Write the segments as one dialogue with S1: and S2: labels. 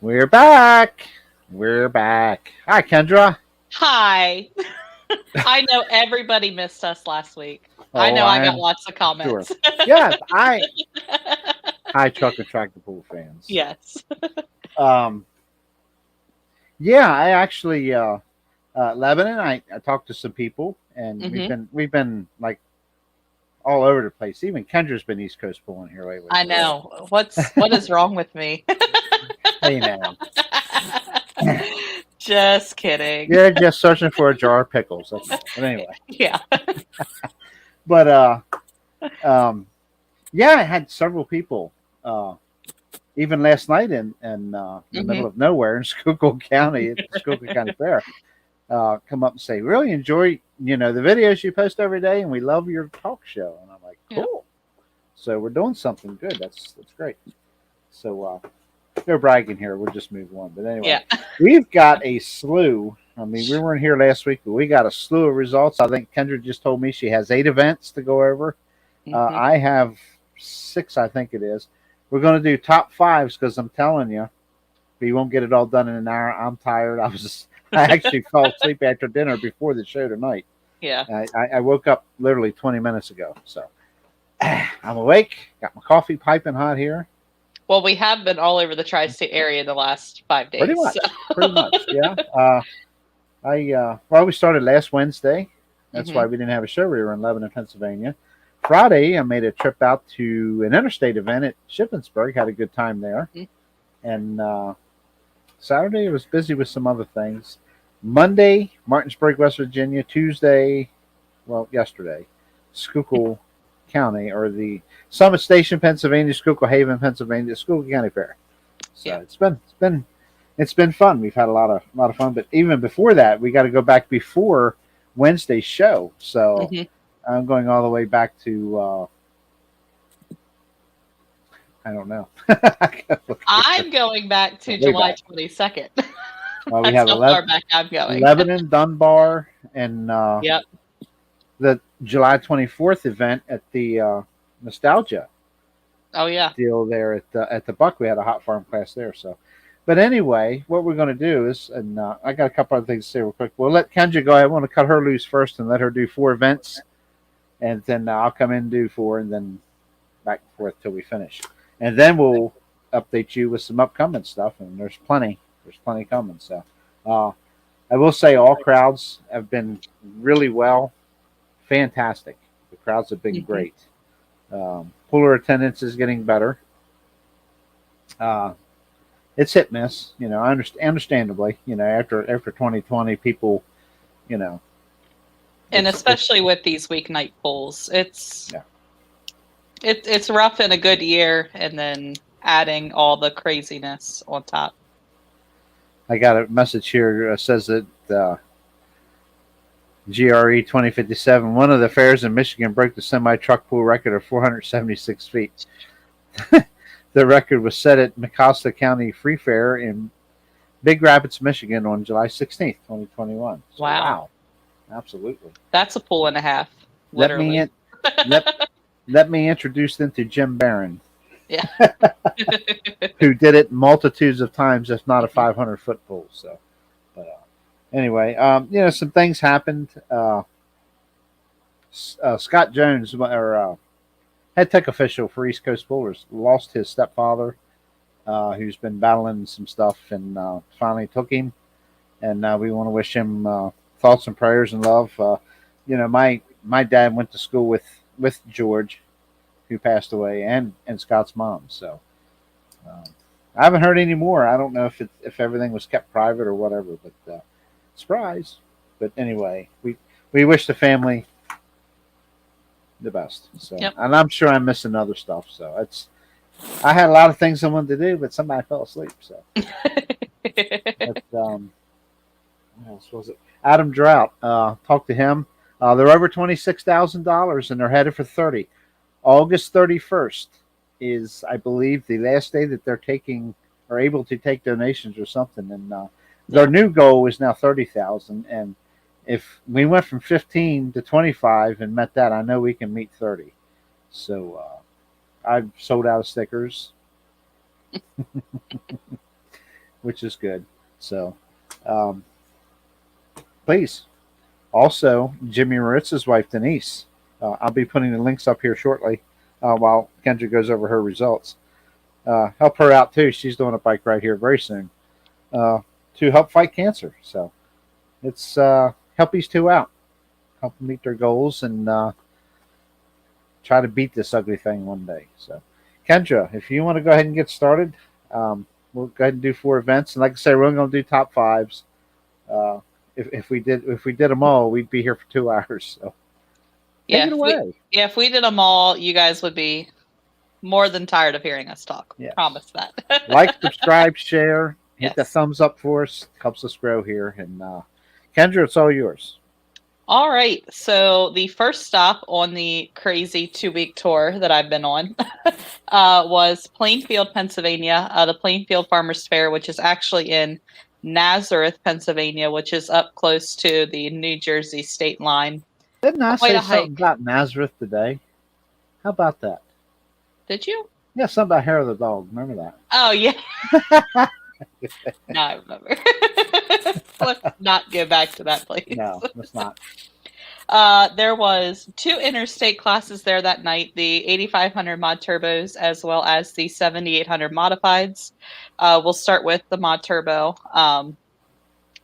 S1: We're back. We're back. Hi, Kendra.
S2: Hi. I know everybody missed us last week. I
S1: Oh,
S2: know I got
S1: I'm
S2: lots of
S1: sure.
S2: comments.
S1: Yes, hi, truck and tractor pool fans.
S2: Yes.
S1: Um, yeah, I actually, Lebanon. I talked to some people, and we've
S2: hmm
S1: been we've been like all over the place. Even Kendra's been East Coast pulling here lately.
S2: I
S1: So,
S2: know. What is wrong with me?
S1: hey now,
S2: Just kidding.
S1: you're just searching for a jar of pickles. That's all. But anyway,
S2: Yeah.
S1: but um, yeah, I had several people. Uh, Even last night in the
S2: hmm
S1: middle of nowhere in Schuylkill County at the Schuylkill County Fair, come up and say, "Really enjoy the videos you post every day, and we love your talk show." And I'm like,
S2: Yeah.
S1: "Cool." So we're doing something good. That's great. So no bragging here. We'll just move on. But anyway,
S2: Yeah.
S1: we've got a slew. I mean, we weren't here last week, but we got a slew of results. I think Kendra just told me she has 8 events to go over.
S2: hmm
S1: I have 6, I think it is. We're going to do top fives because I'm telling you, we won't get it all done in an hour. I'm tired. I actually fell asleep after dinner before the show tonight.
S2: Yeah.
S1: I woke up literally 20 minutes ago. So I'm awake. Got my coffee piping hot here.
S2: Well, we have been all over the tri-state area in the last 5
S1: Pretty
S2: days.
S1: much. Pretty much. Yeah. Well, we started last Wednesday. That's
S2: hmm
S1: why we didn't have a show. We were in Lebanon, Pennsylvania. Friday, I made a trip out to an interstate event at Shippensburg. Had a good time there. And Saturday, I was busy with some other things. Monday, Martinsburg, West Virginia. Tuesday, well, yesterday, Schuylkill County, or the Summit Station, Pennsylvania, Schuylkill Haven, Pennsylvania, Schuylkill County Fair. So
S2: Yeah.
S1: it's been fun. We've had a lot of fun. But even before that, we got to go back before Wednesday's show. So
S2: hmm
S1: I'm going all the way back to I don't know.
S2: I'm going back to
S1: Way
S2: July
S1: back.
S2: 22nd.
S1: Well, we
S2: That's
S1: have
S2: how far back I'm going.
S1: Lebanon, Dunbar, and
S2: Yep.
S1: the July 24th event at the Nostalgia
S2: Oh, yeah.
S1: deal there at the Buck. We had a hot farm class there. So, but anyway, what we're going to do is, and I got a couple other things to say real quick. We'll let Kendra go. I want to cut her loose first and let her do 4 events, and then I'll come in and do 4, and then back and forth till we finish, and then we'll update you with some upcoming stuff. And there's plenty. There's plenty coming. So, I will say all crowds have been really well, fantastic. The crowds have been
S2: hmm
S1: great. Puller attendance is getting better. Uh, it's hit miss, understandably. After 2020, people, you know,
S2: And
S1: it's
S2: especially with these weeknight pulls, it's
S1: yeah.
S2: it's rough in a good year, and then adding all the craziness on top.
S1: I got a message here says that GRE 2057, one of the fairs in Michigan, broke the semi truck pool record of 476 feet. The record was set at Mecosta County Free Fair in Big Rapids, Michigan on July 16th, 2021. So,
S2: Wow.
S1: wow, absolutely.
S2: That's a pull and a half,
S1: Let me
S2: literally.
S1: in, let, let me introduce them to Jim Barron,
S2: Yeah.
S1: who did it multitudes of times, if not a 500-foot pool. So, but anyway, some things happened. Scott Jones, or head tech official for East Coast Pullers, lost his stepfather, who's been battling some stuff, and finally took him. And we want to wish him thoughts and prayers and love. My dad went to school with George, who passed away, and Scott's mom. So uh, I haven't heard any more. I don't know if everything was kept private or whatever, but surprise. But anyway, we wish the family the best. So,
S2: Yep.
S1: and I'm sure I'm missing other stuff. So I had a lot of things I wanted to do, but somebody fell asleep. So, but, what else was it? Adam Drought. Talked to him. They're over $26,000 and they're headed for 30. August 31st is, I believe, the last day that they're taking or able to take donations or something. And their new goal is now 30,000. And if we went from 15 to 25 and met that, I know we can meet 30. So I've sold out of stickers. which is good. So, um, please. Also, Jimmy Maritz's wife, Denise. I'll be putting the links up here shortly while Kendra goes over her results. Help her out too. She's doing a bike ride here very soon to help fight cancer. So it's help these two out, help them meet their goals, and try to beat this ugly thing one day. So, Kendra, if you want to go ahead and get started, we'll go ahead and do 4 events. And like I said, we're only going to do top 5s. If we did them all, we'd be here for 2 hours. So, take it away.
S2: If we did them all, you guys would be more than tired of hearing us talk.
S1: Yes.
S2: Promise that.
S1: Like, subscribe, share, hit the thumbs up for us. Helps us grow here. And Kendra, it's all yours.
S2: All right. So the first stop on the crazy 2-week tour that I've been on was Plainfield, Pennsylvania, the Plainfield Farmers Fair, which is actually in Nazareth, Pennsylvania, which is up close to the New Jersey state line.
S1: Didn't I say something about Nazareth today? How about that?
S2: Did you?
S1: Yeah, something about Hair of the Dog. Remember that?
S2: Oh, yeah. Now I remember. Let's not go back to that place.
S1: No, let's not.
S2: There was 2 interstate classes there that night, the 8500 mod turbos as well as the 7800 modifieds. We'll start with the mod turbo.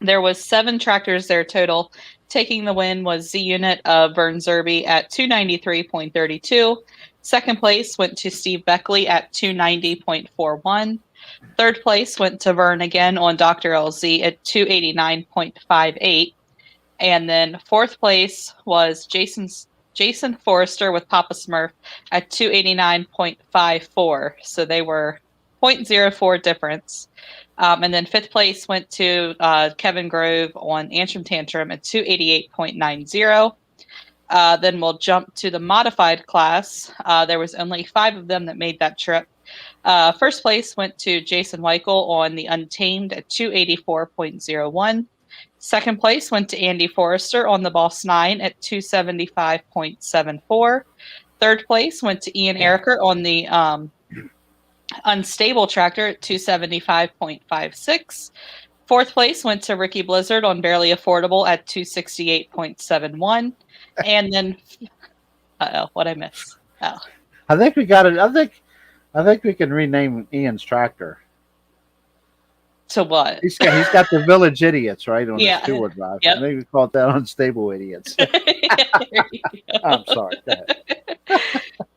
S2: There was 7 tractors there total. Taking the win was Z Unit of Vern Zerby at 293.32. Second place went to Steve Beckley at 290.41. Third place went to Vern again on Dr. LZ at 289.58. And then fourth place was Jason Forrester with Papa Smurf at 289.54. So they were 0.04 difference. And then fifth place went to Kevin Grove on Antrim Tantrum at 288.90. Then we'll jump to the modified class. There was only 5 of them that made that trip. First place went to Jason Weichel on the Untamed at 284.01. Second place went to Andy Forrester on the Boss 9 at 275.74. Third place went to Ian Ericker on the Unstable Tractor at 275.56. Fourth place went to Ricky Blizzard on Barely Affordable at 268.71. And then, what'd I miss? Oh,
S1: I think we got it. I think we can rename Ian's tractor.
S2: To what?
S1: He's got the Village Idiots, right, on his two-wheel drive.
S2: Yep.
S1: Maybe we call it that Unstable Idiots. I'm sorry. Go ahead.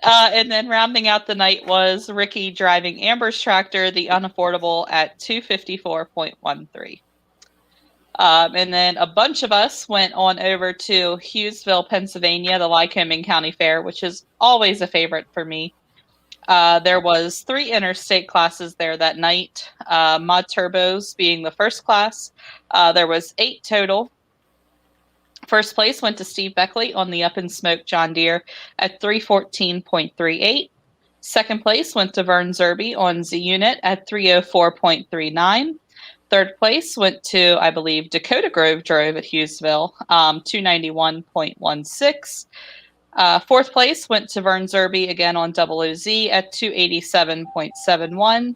S2: And then rounding out the night was Ricky driving Amber's tractor, the Unaffordable, at 254.13. And then a bunch of us went on over to Hughesville, Pennsylvania, the Lycoming County Fair, which is always a favorite for me. There was 3 interstate classes there that night, mod turbos being the first class. There was 8 total. First place went to Steve Beckley on the Up in Smoke John Deere at 314.38. Second place went to Vern Zerby on Z Unit at 304.39. Third place went to, I believe, Dakota Grove drove at Hughesville, 291.16. Fourth place went to Vern Zerby again on OOZ at 287.71.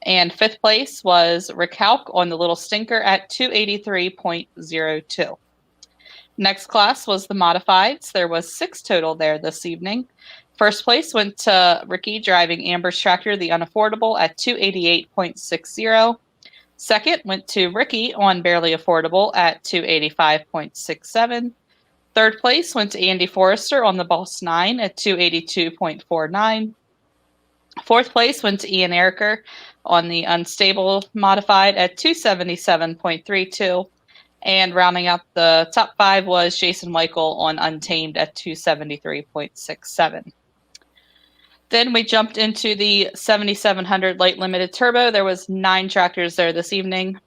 S2: And fifth place was Rick Hauk on the Little Stinker at 283.02. Next class was the modifieds. There was 6 total there this evening. First place went to Ricky driving Amber's tractor, the Unaffordable, at 288.60. Second went to Ricky on Barely Affordable at 285.67. Third place went to Andy Forrester on the Boss 9 at 282.49. Fourth place went to Ian Ericker on the Unstable Modified at 277.32. And rounding out the top 5 was Jason Weichel on Untamed at 273.67. Then we jumped into the 7700 Light Limited Turbo. There was 9 tractors there this evening.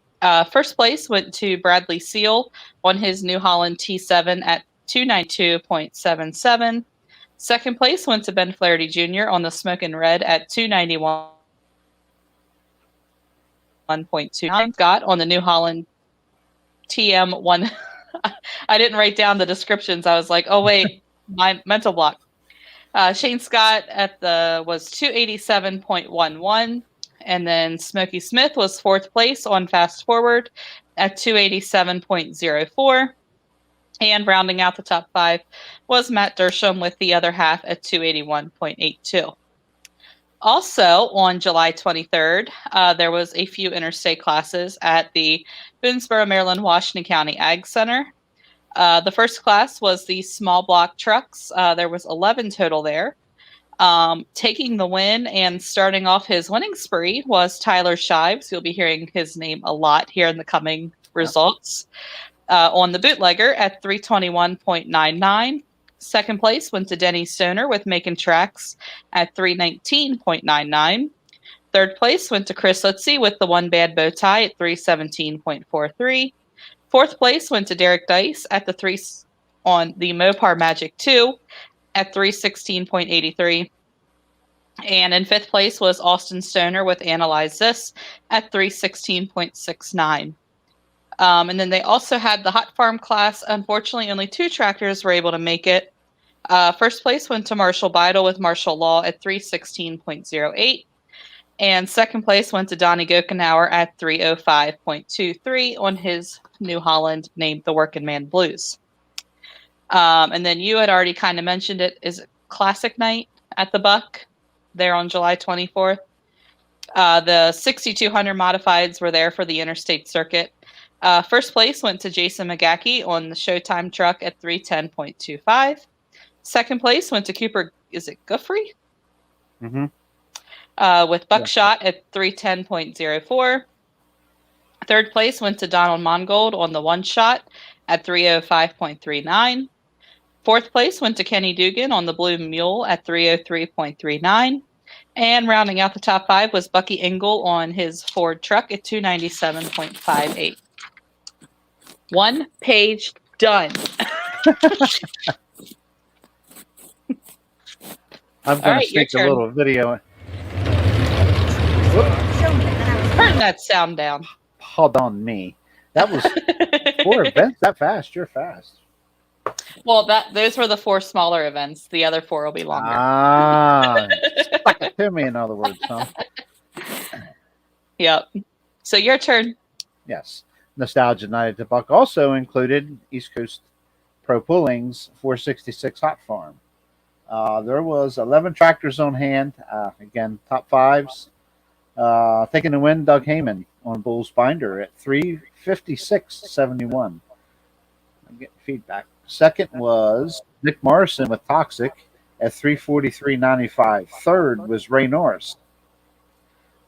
S2: First place went to Bradley Seal on his New Holland T7 at 292.77. Second place went to Ben Flaherty Jr. on the Smokin' Red at 291.29. Scott on the New Holland TM1. I didn't write down the descriptions. I was like, oh wait, my mental block. Shane Scott was 287.11. And then Smokey Smith was 4th place on Fast Forward at 287.04. And rounding out the top 5 was Matt Dersham with the other half at 281.82. Also, on July 23rd, there was a few interstate classes at the Boonesboro, Maryland, Washington County Ag Center. The first class was the small block trucks. There was 11 total there. Taking the win and starting off his winning spree was Tyler Shives. You'll be hearing his name a lot here in the coming results. On the bootlegger at 321.99. Second place went to Denny Stoner with Making Tracks at 319.99. Third place went to Chris Litzy with the One Bad Bow Tie at 317.43. Fourth place went to Derek Dice at on the Mopar Magic 2 at 316.83. And in fifth place was Austin Stoner with Analyze This at 316.69. And then they also had the Hot Farm class. Unfortunately, only 2 tractors were able to make it. First place went to Marshall Beidle with Marshall Law at 316.08. And second place went to Donnie Gokenauer at 305.23 on his New Holland named the Working Man Blues. And then you had already kind of mentioned it. Is it Classic Night at the Buck there on July 24th? The 6,200 modifieds were there for the interstate circuit. First place went to Jason McGackey on the Showtime truck at 310.25. Second place went to Cooper, is it Guffrey?
S1: Mm-hmm.
S2: With Buckshot at 310.04. Third place went to Donald Mongold on the One Shot at 305.39. Fourth place went to Kenny Dugan on the Blue Mule at 303.39. And rounding out the top 5 was Bucky Engel on his Ford truck at 297.58. 1 page done.
S1: I'm going to sneak a little video.
S2: Turn that sound down.
S1: Hold on me. That was 4 events that fast. You're fast.
S2: Well, those were the 4 smaller events. The other 4 will be longer.
S1: Stuck it to me, in other words, huh?
S2: Yep. So your turn.
S1: Yes. Nostalgia Night at the Buck also included East Coast Pro Pulling's 466 Hot Farm. There was 11 tractors on hand. Again, top 5s. Taking the win, Doug Heyman on Bull's Binder at 356.71. I'm getting feedback. Second was Nick Morrison with Toxic at 343.95. Third was Ray Norris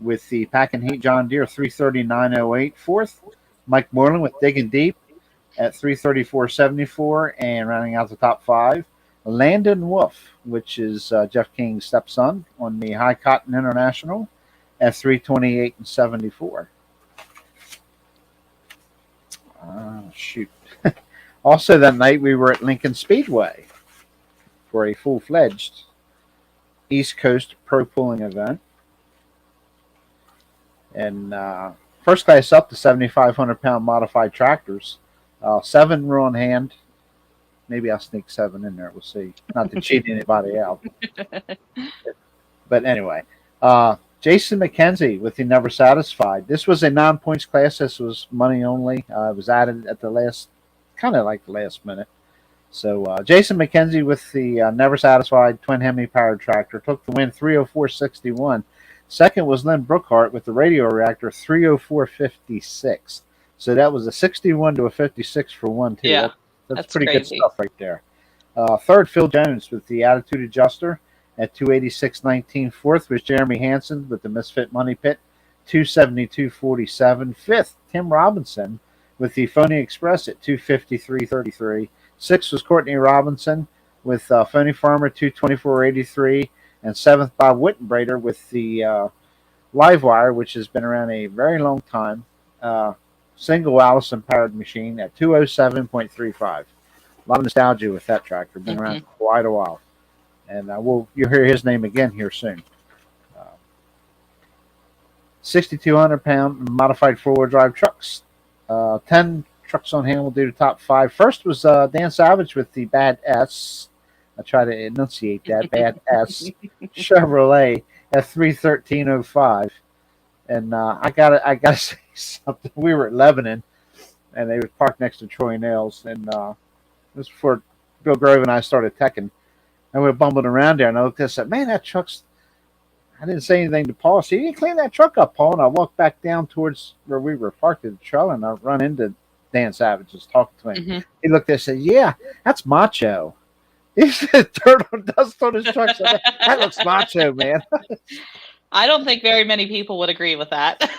S1: with the Pack and Heat John Deere 339.08. Fourth, Mike Moreland with Digging Deep at 334.74. And rounding out the top 5, Landon Wolf, which is Jeff King's stepson on the High Cotton International at 328.74. Shoot. Also that night we were at Lincoln Speedway for a full-fledged East Coast Pro Pulling event. And first class up to 7,500-pound modified tractors. 7 were on hand. Maybe I'll sneak 7 in there. We'll see. Not to cheat anybody out. But anyway, Jason McKenzie with the Never Satisfied. This was a 9-points class. This was money only. It was added at the last, kind of like the last minute. So Jason McKenzie with the Never Satisfied twin Hemi powered tractor took the win 304.61. Second was Lynn Brookhart with the Radio Reactor 304.56. So that was a 61 to a 56 for 1, too.
S2: Yeah,
S1: that's pretty
S2: crazy.
S1: Good stuff right there. Third, Phil Jones with the Attitude Adjuster at 286.19. Fourth was Jeremy Hansen with the Misfit Money Pit, 272.47. Fifth, Tim Robinson with the Phony Express at 253.33. Sixth was Courtney Robinson with Phony Farmer, 224.83. And seventh, Bob Wittenbrader with the Livewire, which has been around a very long time. Single Allison powered machine at 207.35. A lot of nostalgia with that tractor. Been around for quite a while. And you'll hear his name again here soon. 6,200-pound modified four-wheel drive trucks. 10 trucks on hand will do the top 5. First was Dan Savage with the Bad S. I try to enunciate that. Bad S. Chevrolet at 313.05. And I gotta say something. We were at Lebanon, and they were parked next to Troy Nails, and this was before Bill Grove and I started teching, and we were bumbling around there, and I looked at it and said, "Man, that truck's." I didn't say anything to Paul. So you didn't clean that truck up, Paul. And I walked back down towards where we were parked at the trailer, and I run into Dan Savage, just talking to him.
S2: Mm-hmm.
S1: He looked at it and said, "Yeah, that's macho." He said, "Dirt on dust on his truck." So that looks macho, man.
S2: I don't think very many people would agree with that.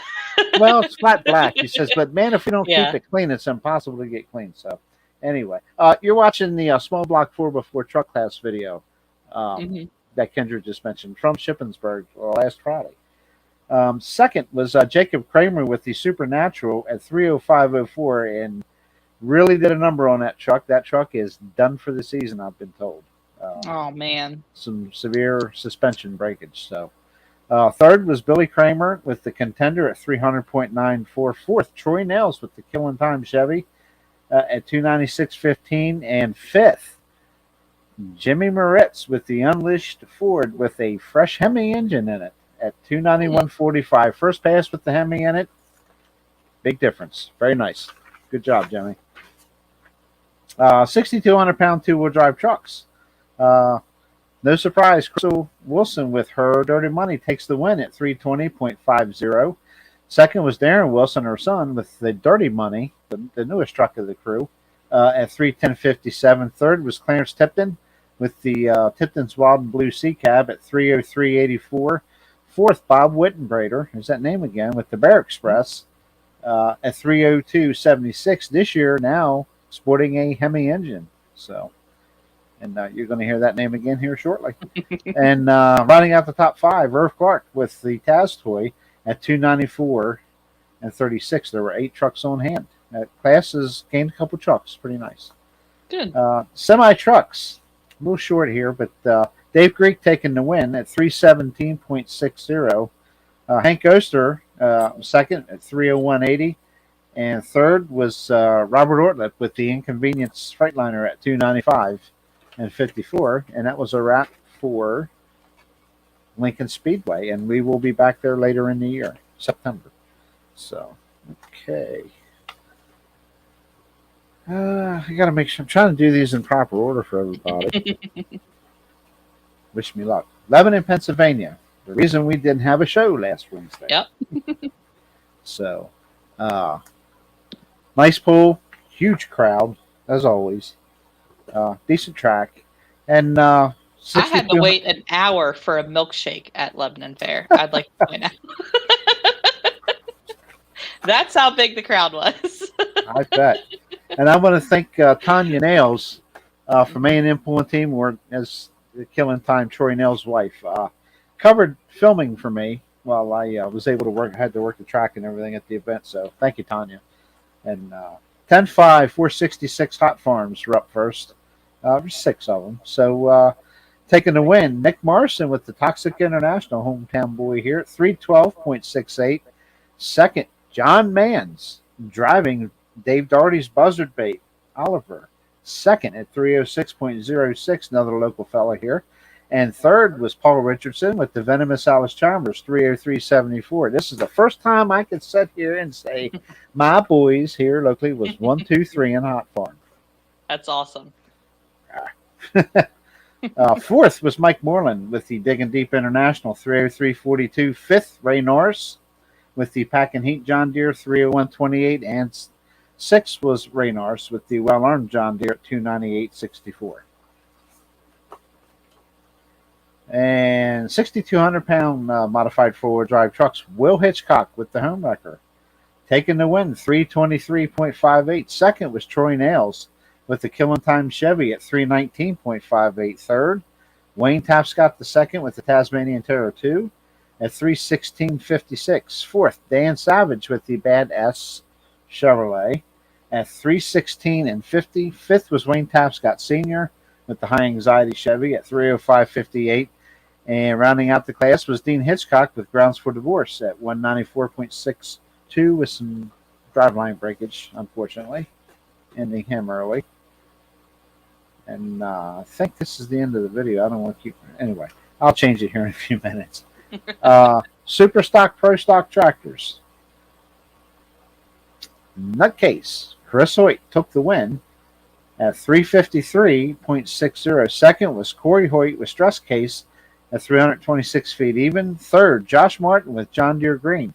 S1: Well, it's flat black. He says, "But man, if you don't
S2: Yeah.
S1: keep it clean, it's impossible to get clean." So anyway, you're watching the small block 4x4 truck class video.
S2: Mhm.
S1: That Kendra just mentioned from Shippensburg last Friday. Second was Jacob Kramer with the Supernatural at 3:05:04, and really did a number on that truck. That truck is done for the season, I've been told.
S2: Oh man.
S1: Some severe suspension breakage. So third was Billy Kramer with the Contender at 300.94. Fourth, Troy Nails with the Killing Time Chevy at 296.15, and fifth, Jimmy Moritz with the Unleashed Ford with a fresh Hemi engine in it at 291.45. First pass with the Hemi in it. Big difference. Very nice. Good job, Jimmy. 6,200-pound two-wheel drive trucks. No surprise, Crystal Wilson with her Dirty Money takes the win at 320.50. Second was Darren Wilson, her son, with the Dirty Money, the newest truck of the crew, at 310.57. Third was Clarence Tipton with the Tipton's Wild and Blue Sea Cab at 303.84. Fourth, Bob Wittenbrader, there's that name again, with the Bear Express at 302.76. This year now sporting a Hemi engine. So, and you're going to hear that name again here shortly. And rounding out the top five, Irv Clark with the Taz toy at 294.36. There were 8 trucks on hand. Class has gained a couple trucks. Pretty nice.
S2: Good.
S1: Semi trucks. A little short here, but Dave Greek taking the win at 317.60. Hank Oster second at 301.80. And third was Robert Ortlip with the Inconvenience Freightliner at 295.54. And that was a wrap for Lincoln Speedway. And we will be back there later in the year, September. So, okay. I got to make sure. I'm trying to do these in proper order for everybody. Wish me luck. Lebanon, Pennsylvania. The reason we didn't have a show last Wednesday.
S2: Yep.
S1: So, nice pool, huge crowd, as always. Decent track. And
S2: I had to wait an hour for a milkshake at Lebanon Fair. I'd like to point out. That's how big the crowd was.
S1: I bet. And I want to thank Tanya Nails from A&M Pool and Team, or as the Killing Time, Troy Nails' wife, covered filming for me while I was able to work. I had to work the track and everything at the event. So thank you, Tanya. And 10-5, 466 Hot Farms were up first. There's 6 of them. So taking the win, Nick Morrison with the Toxic International, hometown boy here at 312.68. Second, John Manns driving Dave Daugherty's Buzzard Bait, Oliver. Second at 306.06, another local fella here. And third was Paul Richardson with the Venomous Alice Chalmers, 303.74. This is the first time I could sit here and say my boys here locally was 1, 2, 3 in Hot Farm.
S2: That's awesome.
S1: Fourth was Mike Moreland with the Digging Deep International, 303.42. Fifth, Ray Norris with the Pack and Heat John Deere, 301.28. And sixth was Ray Norris with the Well-Armed John Deere at 298.64. And 6,200-pound modified four-wheel drive trucks, Will Hitchcock with the Homewrecker, taking the win, 323.58. Second was Troy Nails with the Killing Time Chevy at 319.58. Third, Wayne Tapscott the second with the Tasmanian Terror 2 at 316.56. Fourth, Dan Savage with the Bad S Chevrolet at 316.50. Fifth was Wayne Tapscott Sr. with the High Anxiety Chevy at 305.58. And rounding out the class was Dean Hitchcock with Grounds for Divorce at 194.62 with some driveline breakage, unfortunately, ending him early. And I think this is the end of the video. I don't want to keep... Anyway, I'll change it here in a few minutes. Super Stock Pro Stock Tractors. Nutcase. Chris Hoyt took the win at 353.60. Second was Corey Hoyt with Stress Case at 326 feet even. Third, Josh Martin with John Deere Green,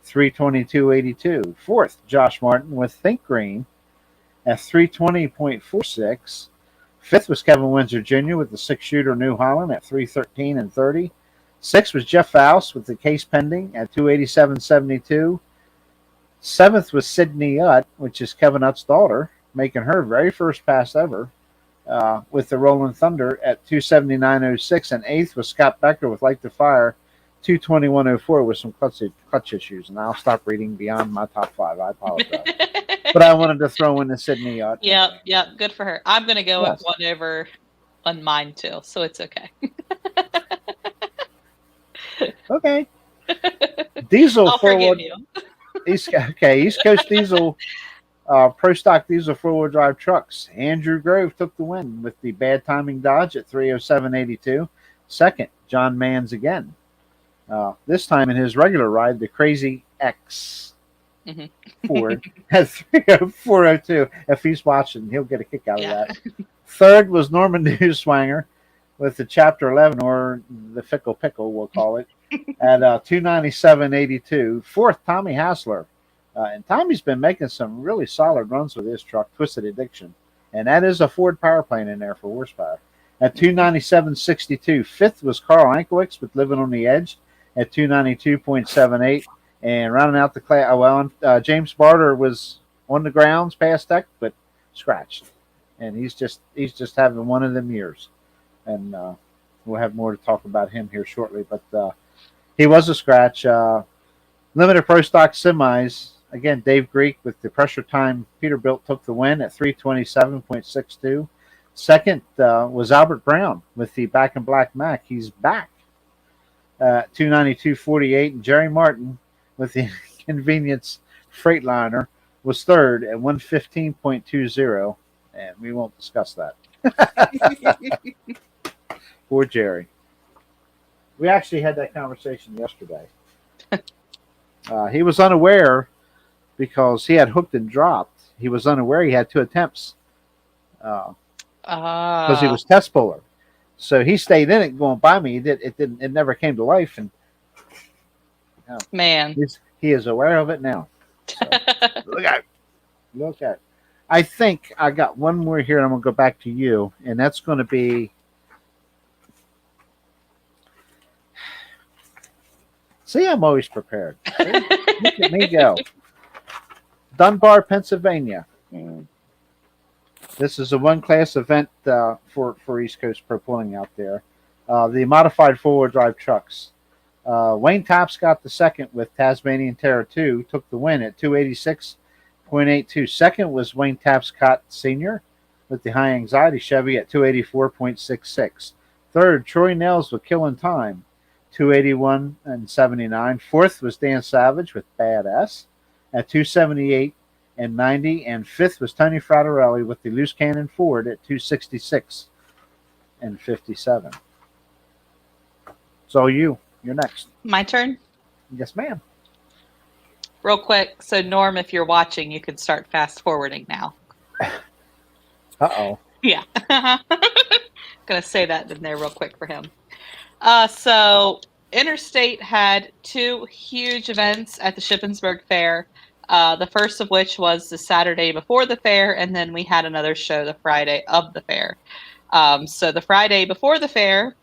S1: 322.82. Fourth, Josh Martin with Think Green at 320.46. Fifth was Kevin Windsor Jr. with the 6-shooter New Holland at 313.30. Sixth was Jeff Faust with the Case Pending at 287.72. Seventh was Sydney Utt, which is Kevin Utt's daughter, making her very first pass ever with the Rolling Thunder at 279.06. And eighth was Scott Becker with Light the Fire, 221.04 with some clutch issues. And I'll stop reading beyond my top five. I apologize. But I wanted to throw in the Sydney Utt.
S2: Yep. Good for her. I'm going to go with one over on mine too, so it's okay.
S1: Okay. Diesel
S2: I'll
S1: forward.
S2: forgive you.
S1: East Coast Diesel, Pro Stock Diesel 4-wheel drive trucks. Andrew Grove took the win with the Bad Timing Dodge at 307.82. Second, John Manns again. This time in his regular ride, the Crazy X Ford at 304.02. If he's watching, he'll get a kick out of that. Third was Norman Newswanger with the Chapter 11, or the Fickle Pickle, we'll call it, at 297.82. Fourth, Tommy Hassler. And Tommy's been making some really solid runs with his truck, Twisted Addiction. And that is a Ford power plane in there for horsepower. At 297.62. Fifth was Carl Ankiewicz with Living on the Edge at 292.78. And rounding out the class, James Barter was on the grounds past deck, but scratched. And he's just having one of them years. And we'll have more to talk about him here shortly. But he was a scratch. Limited Pro Stock Semis. Again, Dave Greek with the Pressure Time Peterbilt took the win at 327.62. Second was Albert Brown with the Back in Black Mac. He's back. 292.48. And Jerry Martin with the Convenience Freightliner was third at 115.20. And we won't discuss that. Poor Jerry. We actually had that conversation yesterday. He was unaware because he had hooked and dropped. He was unaware he had 2 attempts because he was test puller. So he stayed in it going by me. It never came to life. And
S2: man,
S1: he is aware of it now. So, look at. I think I got one more here, and I'm going to go back to you, and that's going to be. See, I'm always prepared. Look at me go. Dunbar, Pennsylvania. This is a one-class event for East Coast Pro Pulling out there. The modified 4-wheel drive trucks. Wayne Tapscott the second with Tasmanian Terror 2 took the win at 286.82. Second was Wayne Tapscott Sr. with the High Anxiety Chevy at 284.66. Third, Troy Nels with Killing Time, 281.79. Fourth was Dan Savage with Badass at 278.90. And fifth was Tony Fraterelli with the Loose Cannon Ford at 266.57. So you're next.
S2: My turn?
S1: Yes, ma'am.
S2: Real quick. So Norm, if you're watching, you can start fast forwarding now.
S1: Uh-oh.
S2: Yeah. Gonna say that in there real quick for him. So Interstate had 2 huge events at the Shippensburg Fair. The first of which was the Saturday before the fair, and then we had another show the Friday of the fair. So the Friday before the fair,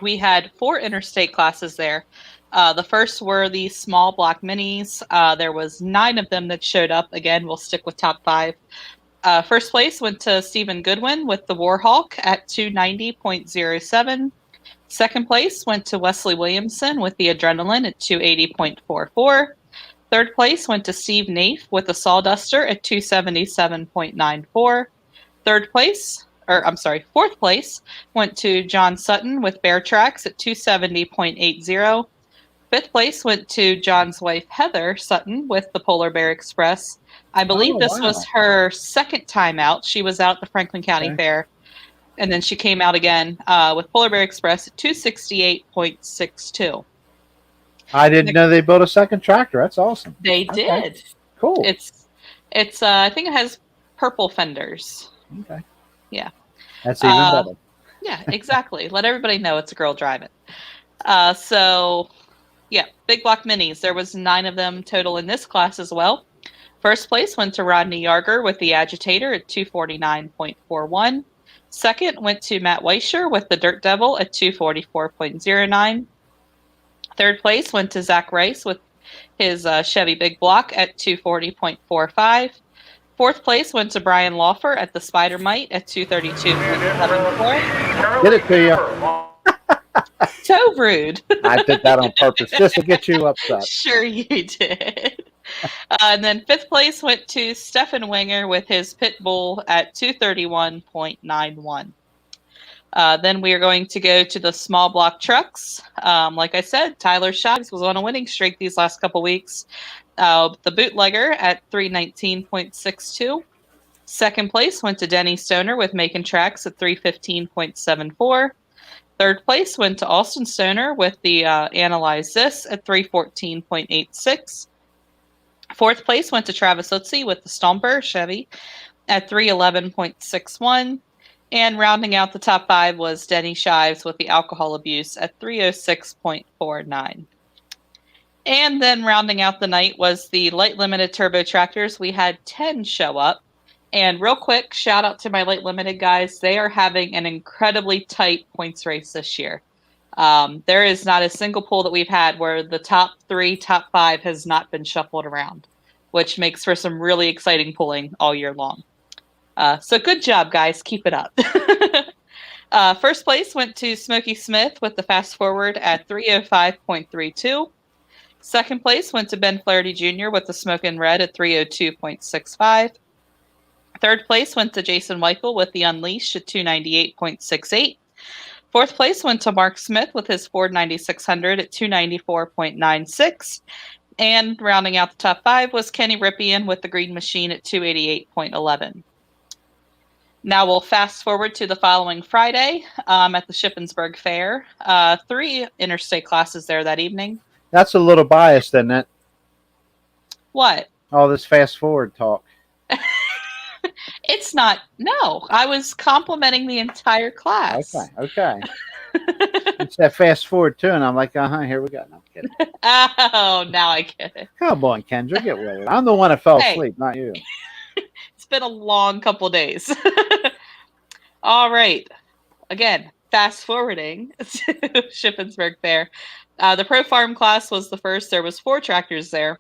S2: we had 4 interstate classes there. The first were the small block minis. There was 9 of them that showed up. Again, we'll stick with top 5. First place went to Stephen Goodwin with the Warhawk at 290.07. Second place went to Wesley Williamson with the Adrenaline at 280.44. Third place went to Steve Naif with the Sawduster at 277.94. Fourth place went to John Sutton with Bear Tracks at 270.80. Fifth place went to John's wife, Heather Sutton, with the Polar Bear Express. I believe this was her second time out. She was out at the Franklin County Fair, and then she came out again with Polar Bear Express at 268.62.
S1: I didn't know they built a second tractor. That's awesome.
S2: They
S1: Okay.
S2: did.
S1: Cool.
S2: It's I think it has purple fenders.
S1: Okay.
S2: Yeah.
S1: That's even better.
S2: Yeah, exactly. Let everybody know it's a girl driving. So yeah, big block minis. There was 9 of them total in this class as well. First place went to Rodney Yarger with the Agitator at 249.41. Second went to Matt Weischer with the Dirt Devil at 244.09. Third place went to Zach Rice with his Chevy Big Block at 240.45. Fourth place went to Brian Laufer at the Spider Mite at 232.74.
S1: Get it to you.
S2: So rude.
S1: I did that on purpose just to get you upset.
S2: Sure you did. And then fifth place went to Stefan Winger with his Pitbull at 231.91. Then we are going to go to the small block trucks. Like I said, Tyler Shives was on a winning streak these last couple weeks. The Bootlegger at 319.62. Second place went to Denny Stoner with Making Tracks at 315.74. Third place went to Austin Stoner with the Analyze This at 314.86. Fourth place went to Travis Utzi with the Stomper Chevy at 311.61. And rounding out the top 5 was Denny Shives with the Alcohol Abuse at 306.49. And then rounding out the night was the Light Limited Turbo Tractors. We had 10 show up. And real quick, shout out to my Light Limited guys. They are having an incredibly tight points race this year. There is not a single pool that we've had where the top 3, top 5 has not been shuffled around, which makes for some really exciting pulling all year long. So good job, guys. Keep it up. First place went to Smokey Smith with the Fast Forward at 305.32. Second place went to Ben Flaherty Jr. with the Smokin' Red at 302.65. Third place went to Jason Weichel with the Unleashed at 298.68. Fourth place went to Mark Smith with his Ford 9600 at 294.96. And rounding out the top 5 was Kenny Rippian with the Green Machine at 288.11. Now we'll fast forward to the following Friday at the Shippensburg Fair. 3 interstate classes there that evening.
S1: That's a little biased, isn't it?
S2: What?
S1: All this fast forward talk.
S2: It's not. No, I was complimenting the entire class.
S1: Okay. It's that fast forward too, and I'm like, here we go. No, I'm kidding.
S2: Oh, now I get it.
S1: Come on, Kendra, get with it. I'm the one that fell asleep, not you.
S2: It's been a long couple days. All right. Again, fast forwarding to Shippensburg Fair. The Pro Farm class was the first. There was 4 tractors there.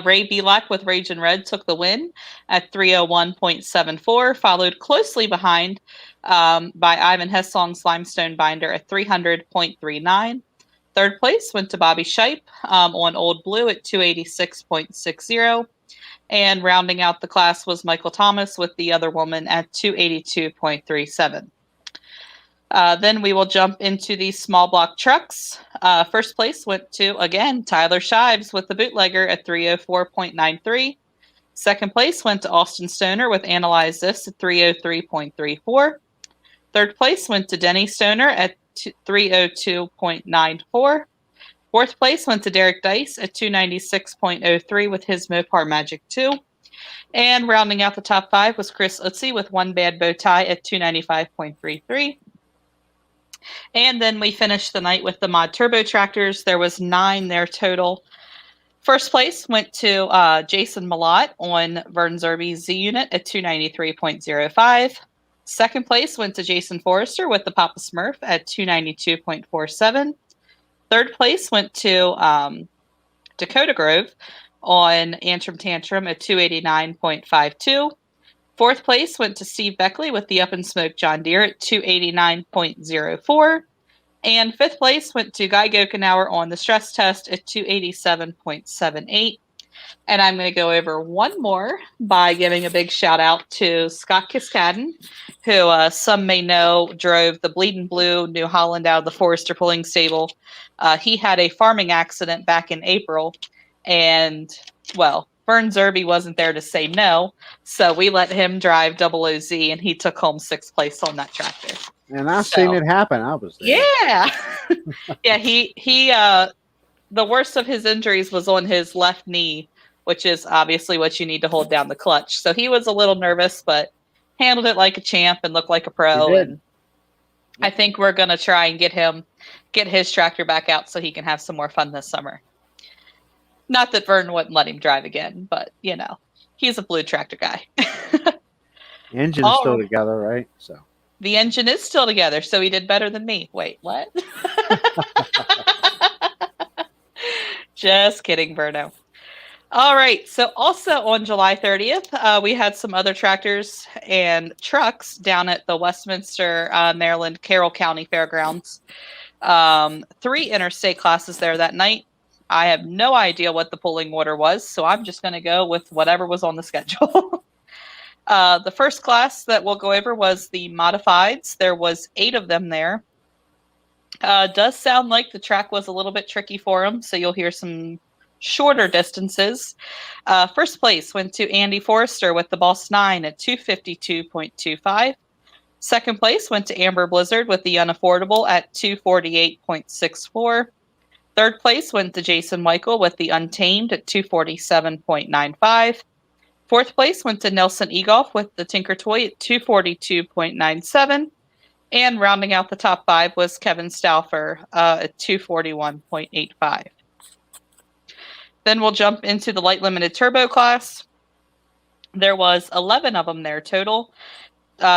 S2: Ray Belak with Rage and Red took the win at 301.74, followed closely behind by Ivan Hesslong's Limestone Binder at 300.39. Third place went to Bobby Shipe on Old Blue at 286.60. And rounding out the class was Michael Thomas with the Other Woman at 282.37. Then we will jump into the small block trucks. First place went to, again, Tyler Shives with the Bootlegger at 304.93. Second place went to Austin Stoner with Analyze This at 303.34. Third place went to Denny Stoner at 302.94. Fourth place went to Derek Dice at 296.03 with his Mopar Magic 2. And rounding out the top 5 was Chris Utzi with One Bad Bow Tie at 295.33. And then we finished the night with the Mod Turbo Tractors. There was 9 there total. First place went to Jason Malott on Vern Zerby's Z Unit at 293.05. Second place went to Jason Forrester with the Papa Smurf at 292.47. Third place went to Dakota Grove on Antrim Tantrum at 289.52. Fourth place went to Steve Beckley with the Up and Smoke John Deere at 289.04. And fifth place went to Guy Gokenauer on the Stress Test at 287.78. And I'm going to go over one more by giving a big shout out to Scott Kiskaden, who some may know drove the Bleeding Blue New Holland out of the Forester Pulling Stable. He had a farming accident back in April, and, well, Vern Zerby wasn't there to say no, so we let him drive Double OZ, and he took home 6th place on that tractor.
S1: And I've seen it happen. I was there.
S2: Yeah. Yeah, he the worst of his injuries was on his left knee, which is obviously what you need to hold down the clutch. So he was a little nervous, but handled it like a champ and looked like a
S1: He
S2: pro.
S1: did.
S2: And I think we're going to try and get his tractor back out so he can have some more fun this summer. Not that Vern wouldn't let him drive again, but he's a blue tractor guy.
S1: The engine's still together, right? So
S2: the engine is still together, so he did better than me. Wait, what? Just kidding, Verno. All right. So also on July 30th, we had some other tractors and trucks down at the Westminster, Maryland, Carroll County Fairgrounds. 3 interstate classes there that night. I have no idea what the pulling order was, so I'm just going to go with whatever was on the schedule. The first class that we'll go over was the modifieds. There was 8 of them there. Does sound like the track was a little bit tricky for them, so you'll hear some shorter distances. First place went to Andy Forrester with the Boss 9 at 252.25. Second place went to Amber Blizzard with the Unaffordable at 248.64. Third place went to Jason Michael with the Untamed at 247.95. Fourth place went to Nelson Egoff with the Tinker Toy at 242.97. And rounding out the top 5 was Kevin Stauffer at 241.85. Then we'll jump into the light limited turbo class. There was 11 of them there total.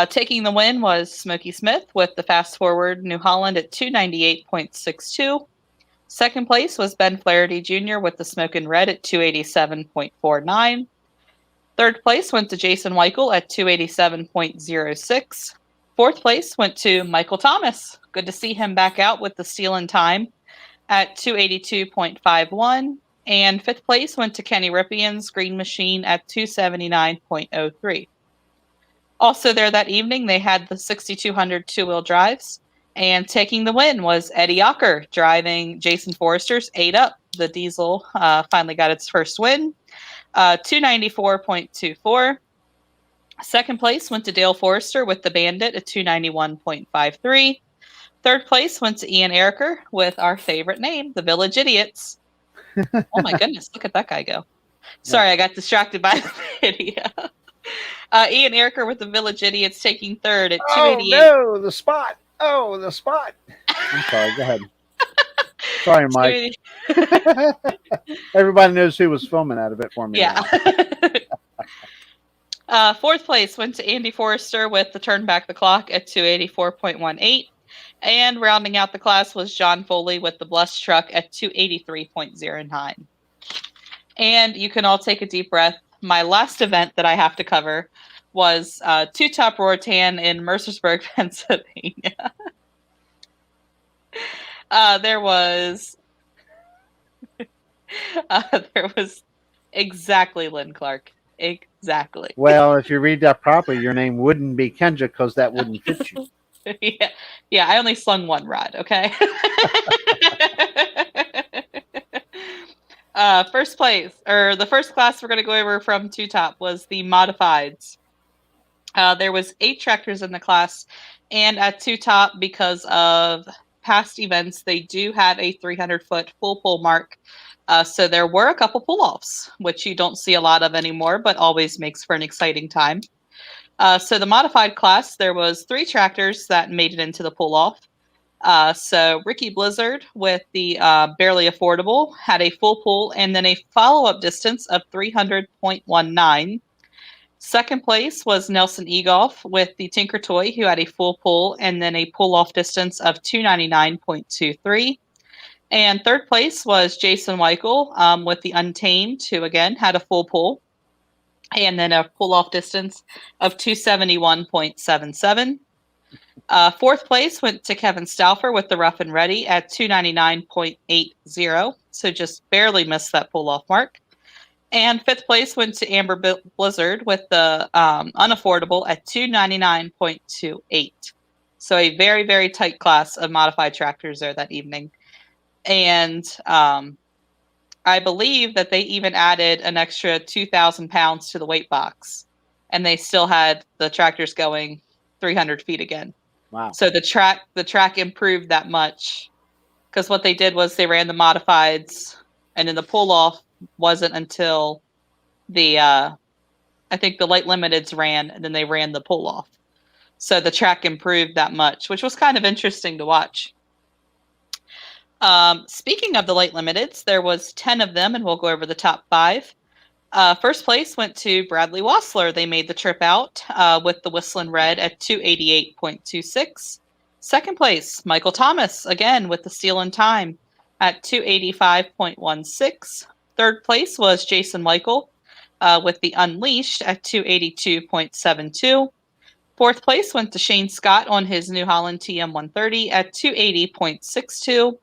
S2: Taking the win was Smokey Smith with the Fast Forward New Holland at 298.62. Second place was Ben Flaherty Jr. with the Smokin' Red at 287.49. Third place went to Jason Weichel at 287.06. Fourth place went to Michael Thomas. Good to see him back out with the Steel in Time at 282.51. And fifth place went to Kenny Rippian's Green Machine at 279.03. Also there that evening, they had the 6200 two-wheel drives. And taking the win was Eddie Ocker driving Jason Forrester's 8-Up. The diesel finally got its first win, 294.24. Second place went to Dale Forrester with the Bandit at 291.53. Third place went to Ian Ericker with our favorite name, the Village Idiots. Oh my goodness, look at that guy go. Sorry, I got distracted by the video. Ian Ericker with the Village Idiots taking third at 288.
S1: Oh, no, the spot. Oh, the spot. I'm sorry, go ahead. Sorry, Mike. Everybody knows who was filming out of it for me.
S2: Yeah. Fourth place went to Andy Forrester with the Turn Back the Clock at 284.18. And rounding out the class was John Foley with the Blessed Truck at 283.09. And you can all take a deep breath. My last event that I have to cover was Two Top Rortan in Mercersburg, Pennsylvania. There was exactly Lynn Clark. Exactly.
S1: Well, if you read that properly, your name wouldn't be Kendra because that wouldn't fit you.
S2: Yeah, I only slung one rod, okay? First place, or the first class we're going to go over from Two Top was the Modifieds. There was 8 tractors in the class, and at Two Top, because of past events, they do have a 300-foot full pull mark. So there were a couple pull-offs, which you don't see a lot of anymore, but always makes for an exciting time. So the modified class, there was 3 tractors that made it into the pull-off. So Ricky Blizzard with the Barely Affordable had a full pull and then a follow-up distance of 300.19. Second place was Nelson Egoff with the Tinker Toy, who had a full pull and then a pull-off distance of 299.23. And third place was Jason Weichel with the Untamed, who again had a full pull and then a pull-off distance of 271.77. Fourth place went to Kevin Stauffer with the Rough and Ready at 299.80, so just barely missed that pull-off mark. And fifth place went to Amber Blizzard with the Unaffordable at 299.28. So a very, very tight class of modified tractors there that evening. And I believe that they even added an extra 2,000 pounds to the weight box. And they still had the tractors going 300 feet again.
S1: Wow.
S2: So the track improved that much because what they did was they ran the modifieds, and then the pull-off wasn't until the, I think the light limiteds ran, and then they ran the pull-off. So the track improved that much, which was kind of interesting to watch. Speaking of the light limiteds, there was 10 of them, and we'll go over the top 5. First place went to Bradley Wassler. They made the trip out with the Whistling Red at 288.26. Second place, Michael Thomas, again with the Steel and Time at 285.16. Third place was Jason Michael with the Unleashed at 282.72. Fourth place went to Shane Scott on his New Holland TM130 at 280.62.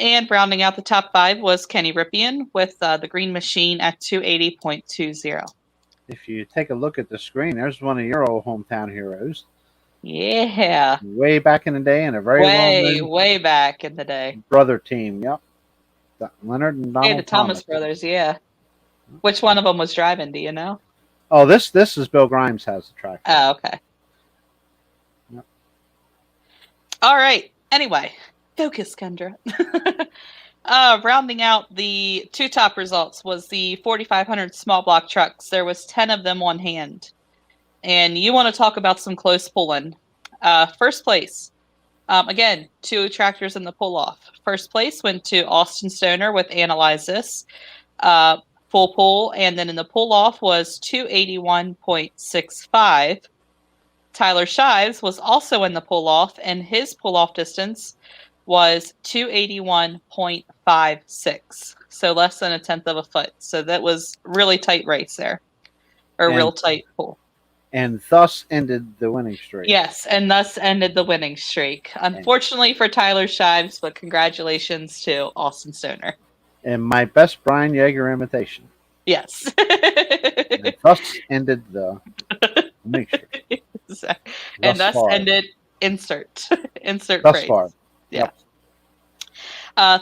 S2: And rounding out the top 5 was Kenny Rippian with the Green Machine at 280.20.
S1: If you take a look at the screen, there's one of your old hometown heroes.
S2: Yeah.
S1: Way back in the day, and a very
S2: way back in the day.
S1: Brother team. Yep. Leonard and Donald.
S2: Yeah, the Thomas brothers. Yeah. Which one of them was driving? Do you know?
S1: Oh, this is Bill Grimes has the track.
S2: Oh, okay.
S1: Yep.
S2: All right. Anyway, focus, Kendra. Rounding out the 2 top results was the 4,500 small block trucks. There was 10 of them on hand. And you want to talk about some close pulling. First place, again, 2 tractors in the pull-off. First place went to Austin Stoner with Analyze This, full pull, and then in the pull-off was 281.65. Tyler Shives was also in the pull-off, and his pull-off distance was 281.56, so less than 1/10 of a foot. So that was really tight race there, or real tight pull.
S1: And thus ended the winning streak.
S2: Yes, and thus ended the winning streak. Unfortunately for Tyler Shives, but congratulations to Austin Stoner.
S1: And my best Brian Yeager imitation.
S2: Yes.
S1: And thus ended the winning streak.
S2: And thus ended insert
S1: Thus
S2: phrase.
S1: far.
S2: Yeah.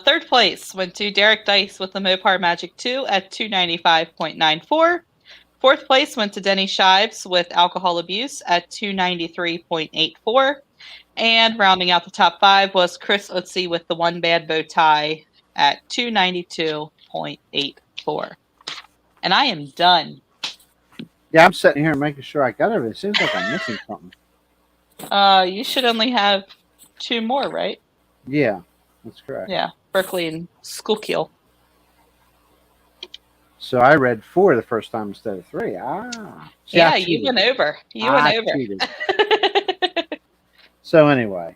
S2: Third place went to Derek Dice with the Mopar Magic 2 at 295.94. Fourth place went to Denny Shives with Alcohol Abuse at 293.84. And rounding out the top 5 was Chris Utzi with the One Bad Bow Tie at 292.84. And I am done.
S1: Yeah, I'm sitting here making sure I got everything. It seems like I'm missing something.
S2: You should only have 2 more, right?
S1: Yeah, that's correct.
S2: Yeah, Berkeley and Schuylkill.
S1: So I read 4 the first time instead of 3. See,
S2: yeah, you went over. You went over.
S1: Cheated. So anyway,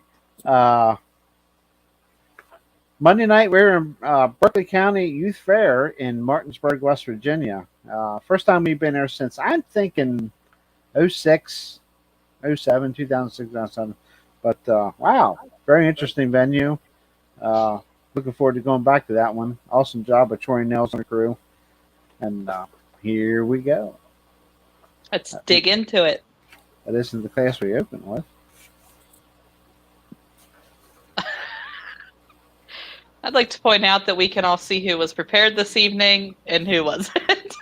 S1: Monday night we were in Berkeley County Youth Fair in Martinsburg, West Virginia. First time we've been there since, I'm thinking 06, 07, 2006, 2007. But wow, very interesting venue. Looking forward to going back to that one. Awesome job by Troy Nels and the crew. And here we go.
S2: Let's dig into it.
S1: That isn't the class we opened with.
S2: I'd like to point out that we can all see who was prepared this evening and who wasn't.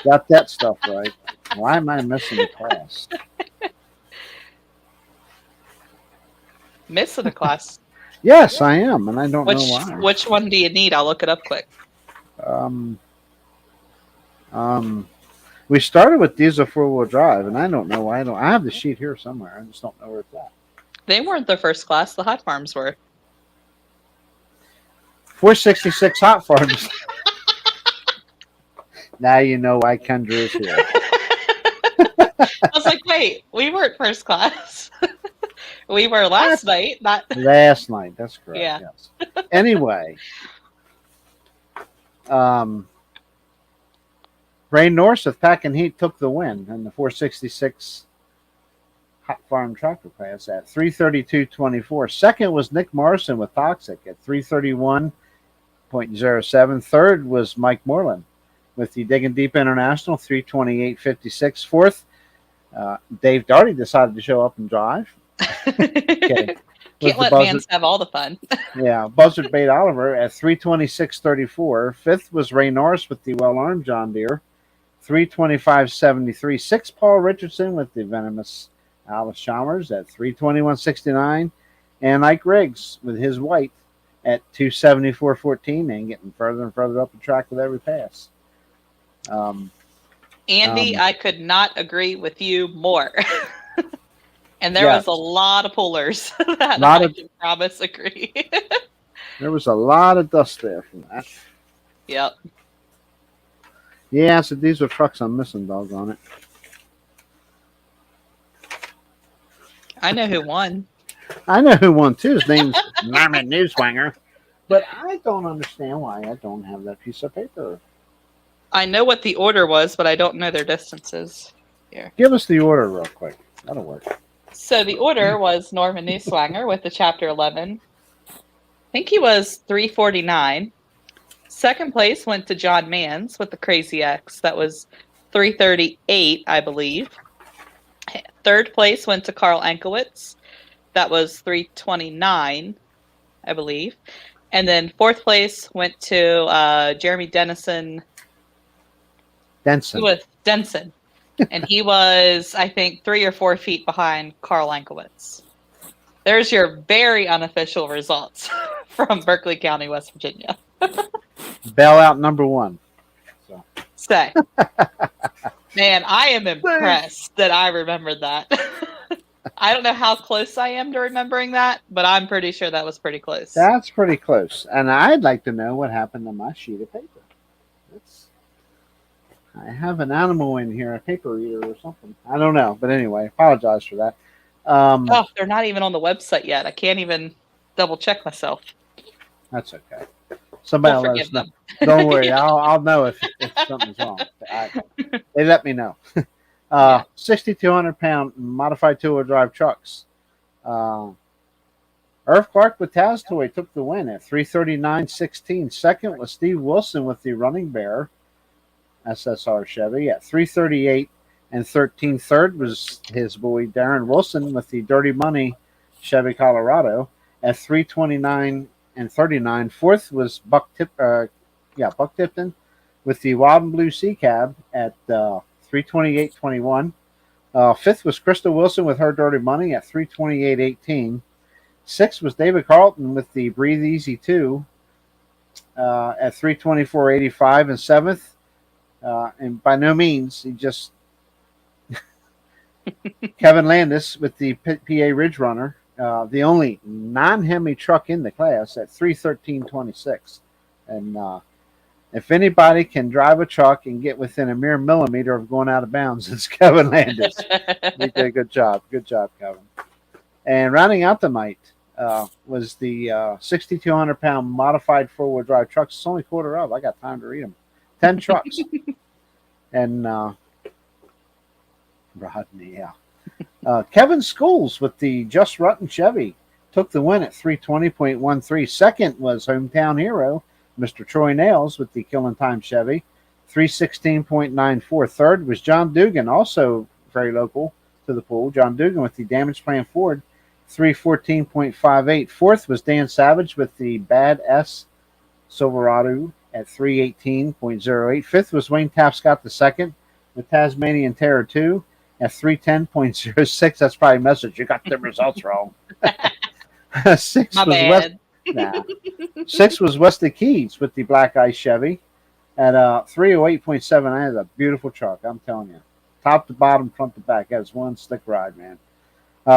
S1: Got that stuff right. Why am I missing the class?
S2: Missing a class?
S1: Yes, I am, and I don't know why.
S2: Which one do you need? I'll look it up quick.
S1: We started with diesel 4-wheel drive, and I don't know why. I have the sheet here somewhere. I just don't know where it's at.
S2: They weren't the first class. The Hot Farms were.
S1: 466 Hot Farms. Now you know why Kendra is here.
S2: I was like, wait, we weren't first class. We were last night, not
S1: last night. That's correct.
S2: Yeah.
S1: Yes. Anyway, Ray Norris with Pack and Heat took the win in the 466 Hot Farm Tractor class at 332.24. Second was Nick Morrison with Toxic at 331.07. Third was Mike Moreland with the Digging Deep International, 328.56. Fourth, Dave Darty decided to show up and drive. Okay.
S2: Can't let Vance have all the fun.
S1: Yeah, Buzzard Bait Oliver at 326.34. Fifth was Ray Norris with the well-armed John Deere, 325.73. Sixth, Paul Richardson with the venomous Alice Chalmers at 321.69. And Ike Riggs with his white at 274.14 and getting further and further up the track with every pass.
S2: Andy, I could not agree with you more. And there
S1: Yes.
S2: was a lot of pullers that I can promise agree.
S1: There was a lot of dust there from that.
S2: Yep.
S1: Yeah, so these are trucks I'm missing, doggone it.
S2: I know who won.
S1: I know who won too. His name's Norman Newswanger. But I don't understand why I don't have that piece of paper.
S2: I know what the order was, but I don't know their distances. Here.
S1: Give us the order real quick. That'll work.
S2: So the order was Norman Newswanger with the Chapter 11. I think he was 349. Second place went to John Mans with the Crazy X. That was 338, I believe. Third place went to Carl Ankowitz. That was 329, I believe. And then fourth place went to Jeremy Denson. Denson. And he was, I think, 3 or 4 feet behind Carl Ankowitz. There's your very unofficial results from Berkeley County, West Virginia.
S1: Bailout number 1. So.
S2: Say. Man, I am impressed that I remembered that. I don't know how close I am to remembering that, but I'm pretty sure that was pretty close.
S1: That's pretty close. And I'd like to know what happened to my sheet of paper. I have an animal in here, a paper reader or something. I don't know. But anyway, apologize for that.
S2: They're not even on the website yet. I can't even double check myself.
S1: That's okay. Somebody will let us know. Don't worry.
S2: Yeah.
S1: I'll know if something's wrong. They let me know. 6,200-pound modified two-wheel drive trucks. Irv Clark with Taztoy took the win at 339.16. Second was Steve Wilson with the Running Bear SSR Chevy at 338 and 13. Third was his boy Darren Wilson with the Dirty Money Chevy Colorado at 329 and 39. Fourth was Buck Tipton with the Wild and Blue Sea Cab at 328.21. Fifth was Krista Wilson with her Dirty Money at 328.18. Sixth was David Carlton with the Breathe Easy 2 at 324.85. And seventh, and by no means, he just Kevin Landis with the PA Ridge Runner, the only non-Hemi truck in the class at 313.26. And if anybody can drive a truck and get within a mere millimeter of going out of bounds, it's Kevin Landis. He did a good job. Good job, Kevin. And rounding out the night was the 6,200-pound modified four-wheel drive trucks. It's only quarter of. I got time to read them. 10 trucks. And Rodney, yeah. Kevin Schools with the Just Rutten Chevy took the win at 320.13. Second was hometown hero, Mr. Troy Nails with the Killing Time Chevy, 316.94. Third was John Dugan, also very local to the pool. John Dugan with the Damage Plan Ford, 314.58. Fourth was Dan Savage with the Bad S Silverado at 318.08. Fifth was Wayne Tapscott II with Tasmanian Terror 2 at 310.06. That's probably a message. You got the results wrong. Sixth was Wesley Keys with the Black Ice Chevy at 308.7. That is a beautiful truck, I'm telling you. Top to bottom, front to back. That was one slick ride, man.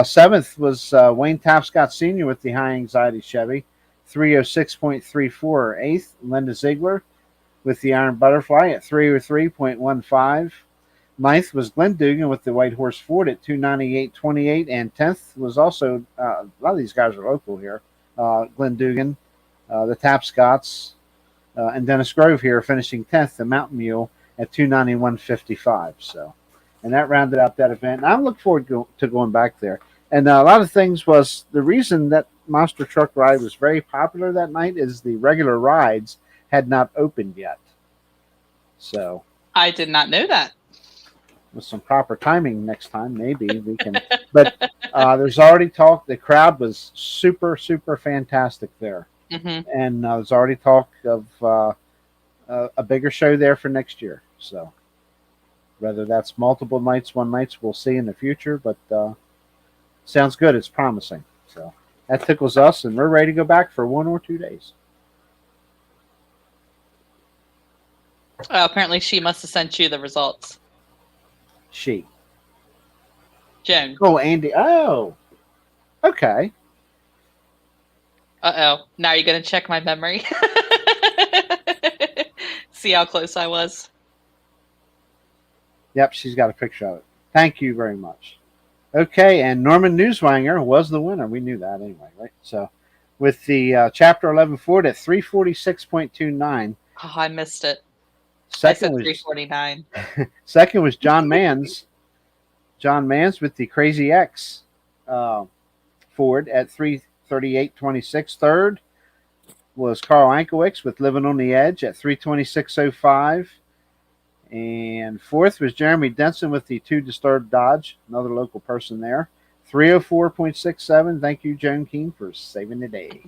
S1: Seventh was Wayne Tapscott Sr. with the High Anxiety Chevy, 306.34. Eighth, Linda Ziegler with the Iron Butterfly at 303.15. Ninth was Glenn Dugan with the White Horse Ford at 298.28. And 10th was also, a lot of these guys are local here, Glenn Dugan, the Tapscotts, and Dennis Grove here finishing 10th, the Mountain Mule at 291.55. So, and that rounded out that event. And I'm looking forward to going back there. And a lot of things was the reason that Monster Truck Ride was very popular that night is the regular rides had not opened yet. So
S2: I did not know that.
S1: With some proper timing next time, maybe we can. But there's already talk. The crowd was super, super fantastic there.
S2: Mm-hmm.
S1: And there's already talk of a bigger show there for next year. So whether that's multiple nights, one nights, we'll see in the future. But sounds good. It's promising. So That tickles us, and we're ready to go back for 1 or 2 days.
S2: Apparently, she must have sent you the results.
S1: She.
S2: Joan.
S1: Oh, Andy. Oh, okay.
S2: Uh-oh. Now you're going to check my memory. See how close I was?
S1: Yep, she's got a picture of it. Thank you very much. Okay, and Norman Newswanger was the winner. We knew that anyway, right? So, with the Chapter 11 Ford at 346.29.
S2: Oh, I missed it.
S1: Second
S2: I said
S1: was
S2: 349.
S1: Second was John Manns. John Manns with the Crazy X Ford at 338.26. Third was Carl Ankowicz with Living on the Edge at 326.05. And fourth was Jeremy Denson with the 2 Disturbed Dodge, another local person there. 304.67. Thank you, Joan Keene, for saving the day.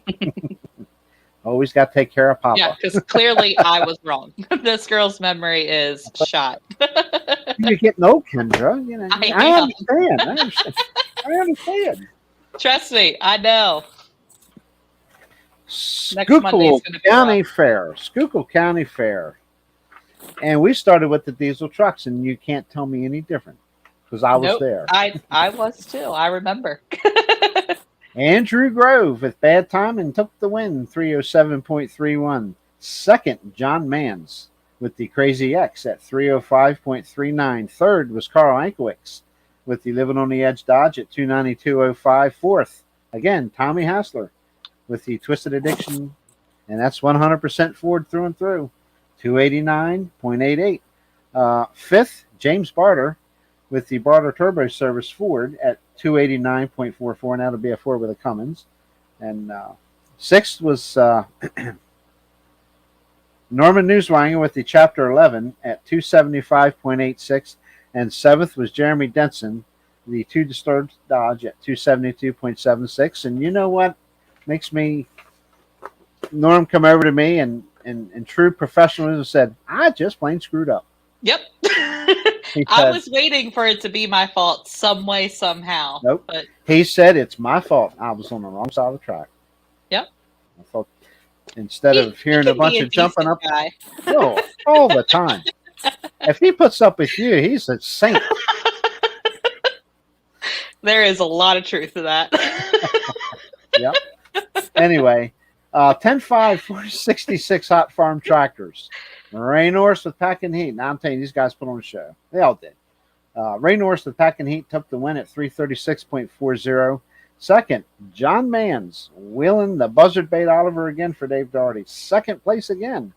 S1: Always got to take care of Papa.
S2: Yeah, because clearly I was wrong. This girl's memory is shot.
S1: You're getting old, Kendra. You know,
S2: I
S1: understand. I understand.
S2: Trust me, I know.
S1: Schuylkill County Fair. Schuylkill County Fair. And we started with the diesel trucks, and you can't tell me any different because I was there.
S2: I was too. I remember.
S1: Andrew Grove with Bad Timing took the win, 307.31. Second, John Manns with the Crazy X at 305.39. Third was Carl Ankowicz with the Living on the Edge Dodge at 292.05. Fourth, again, Tommy Hassler with the Twisted Addiction, and that's 100% Ford through and through, 289.88. Fifth, James Barter with the Barter Turbo Service Ford at 289.44, and that'll be a Ford with a Cummins. And sixth was Norman Newswanger with the Chapter 11 at 275.86, and seventh was Jeremy Denson, the 2 Disturbed Dodge at 272.76. And you know what makes me, Norm come over to me and in true professionalism said, I just plain screwed up.
S2: Yep. I was waiting for it to be my fault some way, somehow.
S1: Nope.
S2: But
S1: he said it's my fault. I was on the wrong side of the track.
S2: Yep.
S1: I thought instead of hearing a bunch of jumping up, no, all the time. If he puts up with you, he's a saint.
S2: There is a lot of truth to that.
S1: Yep. Anyway, 10-5-66 Hot Farm Tractors. Ray Norris with Pack and Heat. Now I'm telling you, these guys put on a show. They all did. Ray Norris with Pack and Heat took the win at 336.40. Second, John Manns wheeling the buzzard bait Oliver again for Dave Doherty. Second place again.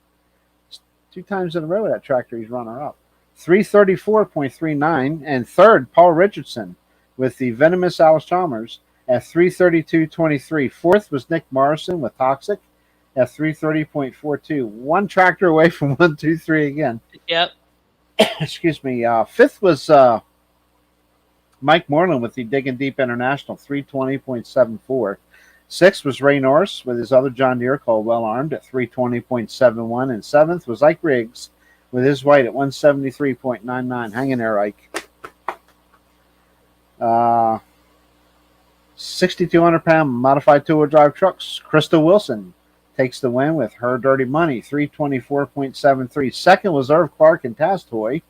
S1: 2 times in a row that tractor he's runner up. 334.39. And third, Paul Richardson with the venomous Alice Chalmers at 332.23. Fourth was Nick Morrison with Toxic at 330.42. 1 tractor away from 1, 2, 3 again.
S2: Yep.
S1: Excuse me. Fifth was Mike Moreland with the Digging Deep International, 320.74. Sixth was Ray Norris with his other John Deere called Well Armed at 320.71. And seventh was Ike Riggs with his white at 173.99. Hang in there, Ike. 6,200-pound modified two-wheel drive trucks. Krista Wilson takes the win with her Dirty Money, 324.73. Second was Irv Clark and Taztoy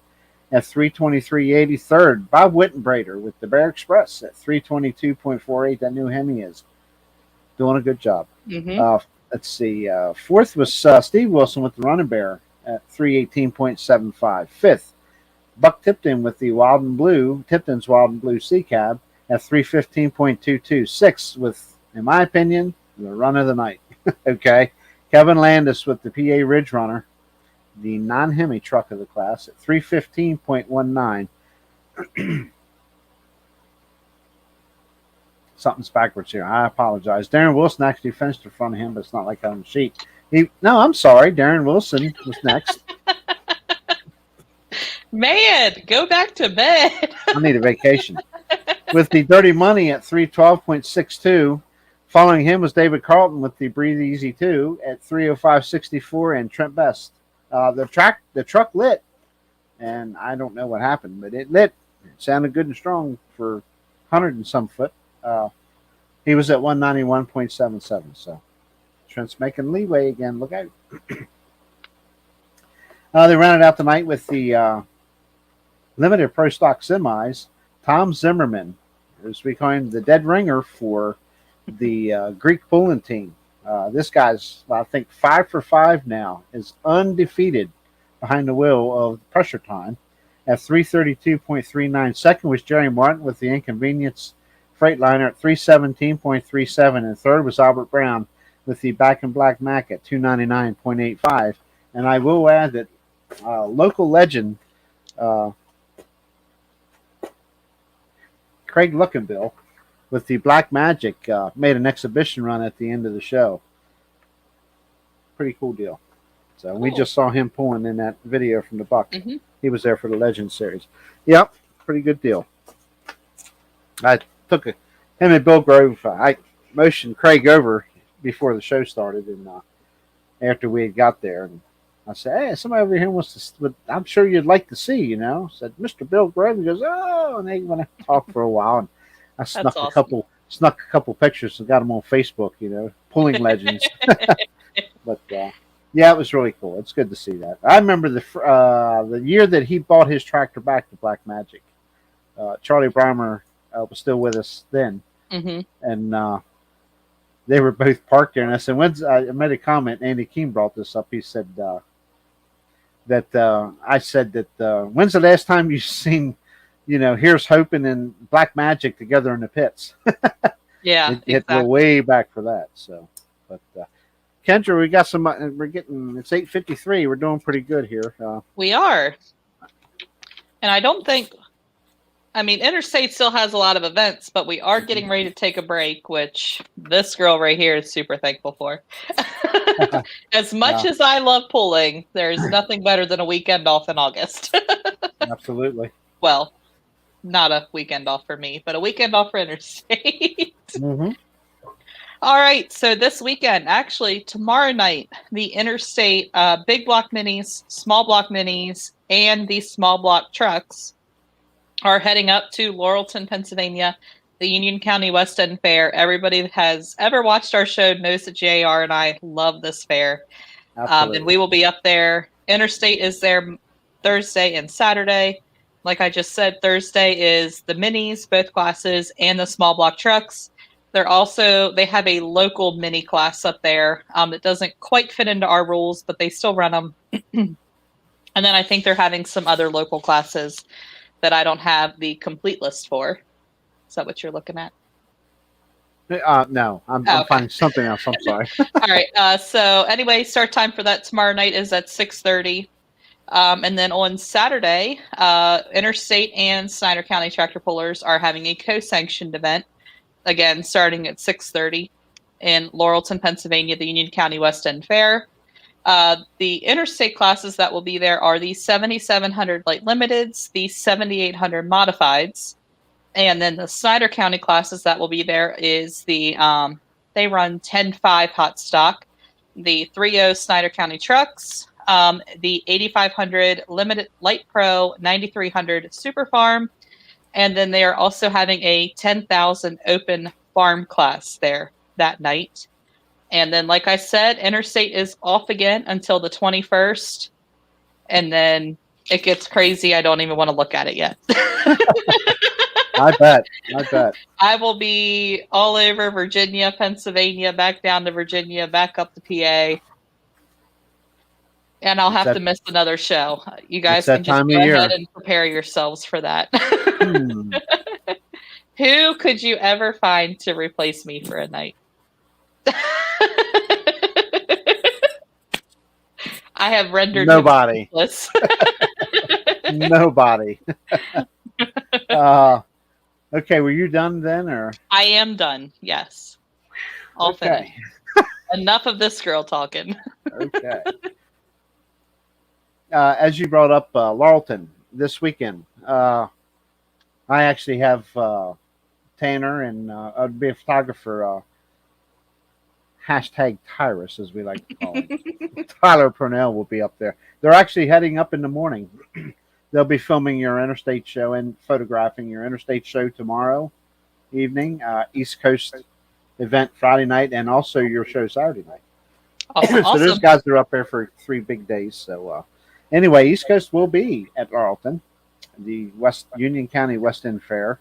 S1: at 323.80. Third, Bob Wittenbrader with the Bear Express at 322.48. That new Hemi is doing a good job.
S2: Mm-hmm.
S1: Let's see. Fourth was Steve Wilson with the Running Bear at 318.75. Fifth, Buck Tipton with the Tipton's Wild and Blue Sea Cab at 315.22. Sixth with, in my opinion, the run of the night. Okay. Kevin Landis with the PA Ridge Runner, the non-Hemi truck of the class at 315.19. Something's backwards here. I apologize. Darren Wilson actually finished in front of him, but it's not like on the sheet. No, I'm sorry. Darren Wilson was next.
S2: Man, go back to bed.
S1: I need a vacation. With the Dirty Money at 312.62. Following him was David Carlton with the Breathe Easy 2 at 305.64, and Trent Best. The truck lit, and I don't know what happened, but it lit. It sounded good and strong for 100 and some foot. He was at 191.77. So Trent's making leeway again. Look out. They rounded out the night with the limited pro stock semis. Tom Zimmerman is becoming the dead ringer for the Greek pulling team. This guy's, I think, 5 for 5 now, is undefeated behind the wheel of pressure time at 332.39. Second was Jerry Martin with the Inconvenience Freightliner at 317.37. And third was Albert Brown with the Back in Black Mac at 299.85. And I will add that local legend Craig Luckenbill with the Black Magic made an exhibition run at the end of the show. Pretty cool deal. So we just saw him pulling in that video from the Buck. Mm-hmm. He was there for the Legend Series. Yep, pretty good deal. I took him and Bill Grove. I motioned Craig over before the show started, and after we had got there, and I said, "Hey, somebody over here wants to. I'm sure you'd like to see, you know." I said, "Mr. Bill Grove." He goes, "Oh," and they went to talk for a while, and I snuck a couple pictures and got them on Facebook. You know, pulling legends. But yeah, it was really cool. It's good to see that. I remember the year that he bought his tractor back to Black Magic. Charlie Breimer was still with us then, mm-hmm. and they were both parked there. And I said, I made a comment. Andy Keene brought this up. He said that I said that when's the last time you've seen, you know, Here's Hoping and Black Magic together in the pits?
S2: Yeah,
S1: it go way back for that. So, but. Kendra, we got some. We're getting. It's 8:53. We're doing pretty good here.
S2: We are, and I don't think. I mean, Interstate still has a lot of events, but we are getting ready to take a break, which this girl right here is super thankful for. As much as I love pulling, there's nothing better than a weekend off in August.
S1: Absolutely.
S2: Well, not a weekend off for me, but a weekend off for Interstate. Mm-hmm. All right, so this weekend, actually tomorrow night, the Interstate big block minis, small block minis, and the small block trucks are heading up to Laurelton, Pennsylvania, the Union County West End Fair. Everybody that has ever watched our show knows that JR and I love this fair. And we will be up there. Interstate is there Thursday and Saturday. Like I just said, Thursday is the minis, both classes, and the small block trucks. They have a local mini class up there that doesn't quite fit into our rules, but they still run them. And then I think they're having some other local classes that I don't have the complete list for. Is that what you're looking at?
S1: No, I'm finding something else. I'm sorry.
S2: All right. So anyway, start time for that tomorrow night is at 6:30. And then on Saturday, Interstate and Snyder County Tractor Pullers are having a co-sanctioned event. Again, starting at 6:30 in Laurelton, Pennsylvania, the Union County West End Fair. The interstate classes that will be there are the 7,700 light limiteds, the 7,800 modifieds, and then the Snyder County classes that will be there is they run 10.5 hot stock, the 3.0 Snyder County trucks, the 8,500 limited light pro, 9,300 super farm. And then they are also having a 10,000 open farm class there that night. And then, like I said, Interstate is off again until the 21st. And then it gets crazy. I don't even want to look at it yet.
S1: I bet.
S2: I will be all over Virginia, Pennsylvania, back down to Virginia, back up to PA. And I'll have to miss another show. You guys can just go ahead and prepare yourselves for that. Who could you ever find to replace me for a night? I have rendered
S1: nobody. Nobody. Okay, were you done then, or?
S2: I am done. Yes, all finished. Enough of this girl talking.
S1: Okay. As you brought up Laurelton this weekend, I actually have Tanner and I'd be a photographer. Hashtag Tyrus, as we like to call him. Tyler Purnell will be up there. They're actually heading up in the morning. They'll be filming your interstate show and photographing your interstate show tomorrow evening, East Coast event Friday night, and also your show Saturday night.
S2: Awesome.
S1: So those
S2: Awesome.
S1: guys are up there for 3 big days. So anyway, East Coast will be at Laurelton, the West Union County West End Fair.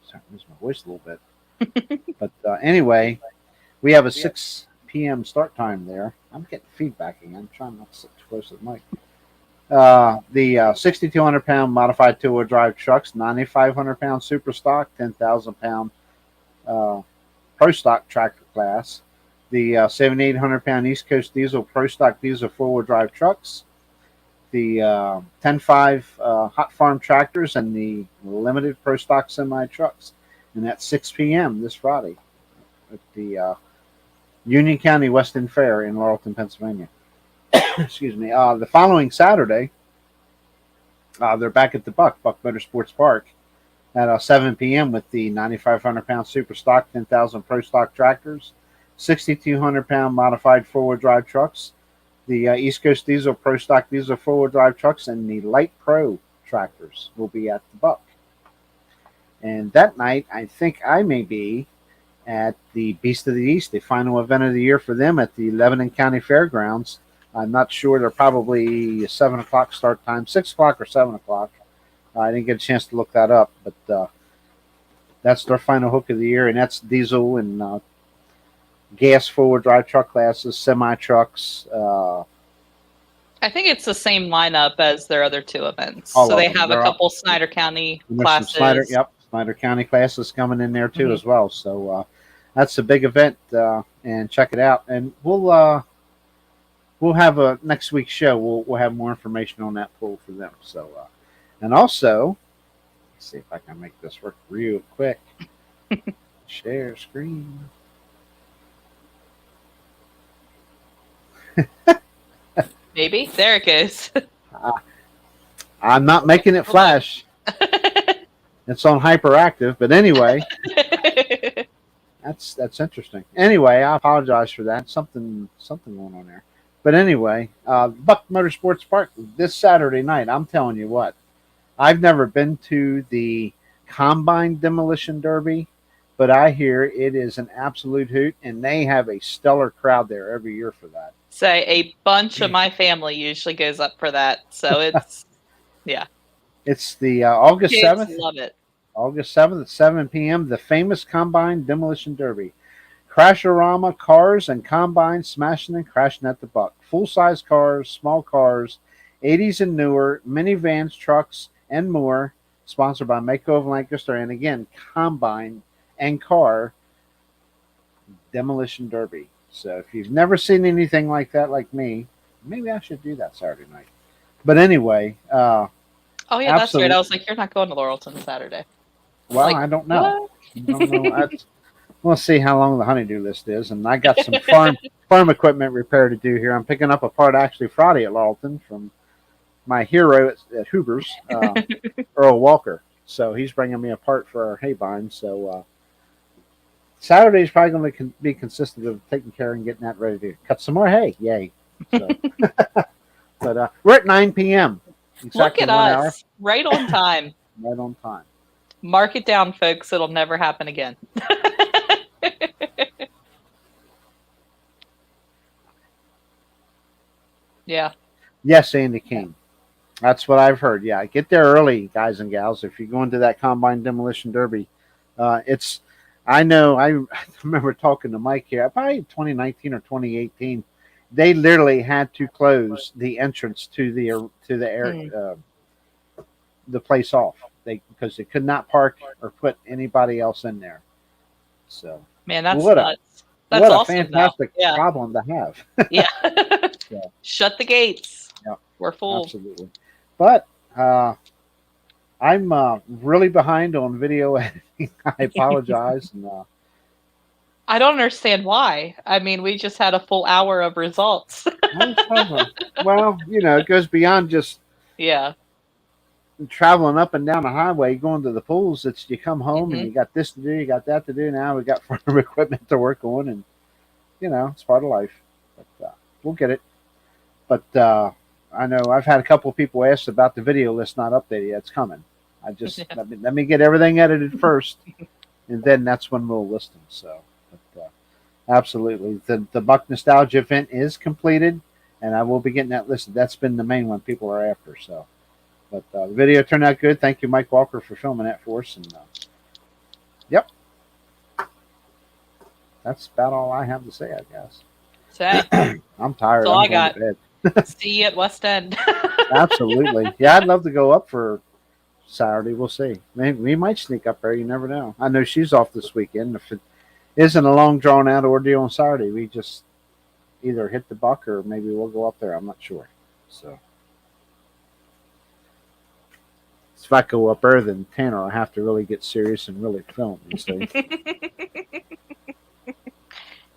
S1: Sorry, I lose my voice a little bit. But anyway, we have a 6 p.m. start time there. I'm getting feedback again. I'm trying not to sit too close to the mic. The 6,200-pound modified two-wheel drive trucks, 9,500-pound super stock, 10,000-pound pro stock tractor class, the 7,800-pound East Coast diesel pro stock diesel four-wheel drive trucks, the 10.5 hot farm tractors, and the limited pro stock semi trucks. And that's 6 p.m. this Friday at the Union County West End Fair in Laurelton, Pennsylvania. Excuse me. The following Saturday, they're back at the Buck Motorsports Park at 7 p.m. with the 9,500-pound super stock, 10,000 pro stock tractors, 6,200-pound modified four-wheel drive trucks, the East Coast Diesel pro stock diesel four-wheel drive trucks, and the light pro tractors will be at the Buck. And that night, I think I may be at the Beast of the East, the final event of the year for them at the Lebanon County Fairgrounds. I'm not sure. They're probably a 7 o'clock start time, 6 o'clock or 7 o'clock. I didn't get a chance to look that up, but that's their final hook of the year, and that's diesel and gas forward drive truck classes, semi trucks.
S2: I think it's the same lineup as their other two events.
S1: All
S2: So
S1: of
S2: they
S1: them.
S2: have
S1: They're
S2: a
S1: all-
S2: couple Snyder County
S1: There's some
S2: classes.
S1: Snyder County classes coming in there too
S2: Mhm.
S1: as well. So that's a big event, and check it out. And we'll have a next week's show. We'll have more information on that pool for them. So and also, let's see if I can make this work real quick. Share screen.
S2: Maybe. There it goes.
S1: I'm not making it flash. It's on hyperactive, but anyway, that's interesting. Anyway, I apologize for that. Something going on there. But anyway, Buck Motorsports Park this Saturday night. I'm telling you what, I've never been to the Combine Demolition Derby, but I hear it is an absolute hoot, and they have a stellar crowd there every year for that.
S2: Say a bunch of my family usually goes up for that. So it's, yeah.
S1: It's the August
S2: Kids
S1: 7th.
S2: love it.
S1: August 7th at 7 p.m., the famous Combine Demolition Derby. Crashorama cars and combines smashing and crashing at the Buck. Full-size cars, small cars, 80s and newer, minivans, trucks, and more. Sponsored by Mako of Lancaster. And again, Combine and Car Demolition Derby. So if you've never seen anything like that, like me, maybe I should do that Saturday night. But anyway,
S2: Oh, yeah, that's
S1: absolutely.
S2: right. I was like, you're not going to Laurelton Saturday.
S1: Well,
S2: Like,
S1: I don't know.
S2: what?
S1: I don't know. We'll see how long the honeydew list is. And I got some farm equipment repair to do here. I'm picking up a part actually Friday at Laurelton from my hero at Hoover's, Earl Walker. So he's bringing me a part for our hay bind. So Saturday is probably going to be consistent of taking care and getting that ready to cut some more hay. Yay. So, but we're at 9 p.m.
S2: Look at
S1: 1 hour.
S2: us. Right on time.
S1: Right on time.
S2: Mark it down, folks. It'll never happen again. Yeah.
S1: Yes, Andy King. That's what I've heard. Yeah, get there early, guys and gals. If you're going to that Combine Demolition Derby, it's. I know. I remember talking to Mike here, probably 2019 or 2018. They literally had to close the entrance to the place off. Because they could not park or put anybody else in there. So
S2: Man, that's
S1: what
S2: nuts. That's
S1: what
S2: awesome,
S1: a fantastic
S2: though. Yeah.
S1: problem to have.
S2: Yeah.
S1: Yeah.
S2: Shut the gates.
S1: Yeah.
S2: We're full.
S1: Absolutely. But I'm really behind on video editing. I apologize. And,
S2: I don't understand why. I mean, we just had a full hour of results.
S1: well, it goes beyond just
S2: Yeah.
S1: traveling up and down the highway, going to the pools. It's you come home and
S2: Mhm.
S1: you got this to do, you got that to do. Now we got farm equipment to work on, and it's part of life. But we'll get it. But I know I've had a couple of people ask about the video list not updated yet. It's coming. I just let me get everything edited first, and then that's when we'll list them. So, but, absolutely, the Buck Nostalgia event is completed, and I will be getting that listed. That's been the main one people are after. So, but the video turned out good. Thank you, Mike Walker, for filming that for us. And yep, that's about all I have to say, I guess. I'm tired.
S2: That's all
S1: I'm
S2: I
S1: going to
S2: got.
S1: bed.
S2: See you at West End.
S1: Absolutely. Yeah, I'd love to go up for Saturday. We'll see. Maybe we might sneak up there. You never know. I know she's off this weekend. If it isn't a long, drawn out ordeal on Saturday, we just either hit the Buck or maybe we'll go up there. I'm not sure. So if I go up there, then Tanner, I have to really get serious and really film. You see?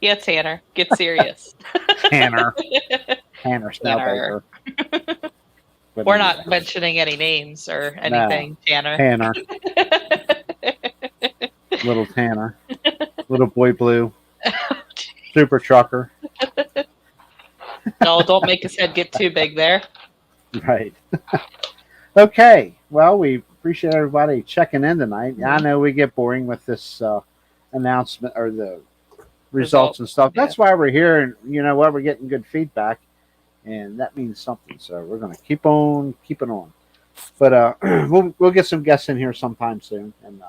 S2: Yeah, Tanner, get serious.
S1: Tanner Snellbaker.
S2: We're not mentioning any names or anything, no.
S1: Tanner. Little Tanner. Little Boy Blue. Super Trucker.
S2: No, don't make his head get too big there.
S1: Right. Okay. Well, we appreciate everybody checking in tonight. Mm-hmm. I know we get boring with this announcement or the results and stuff. Yeah. That's why we're here, and you know what, we're getting good feedback, and that means something. So we're going to keep on keeping on. But we'll get some guests in here sometime soon, and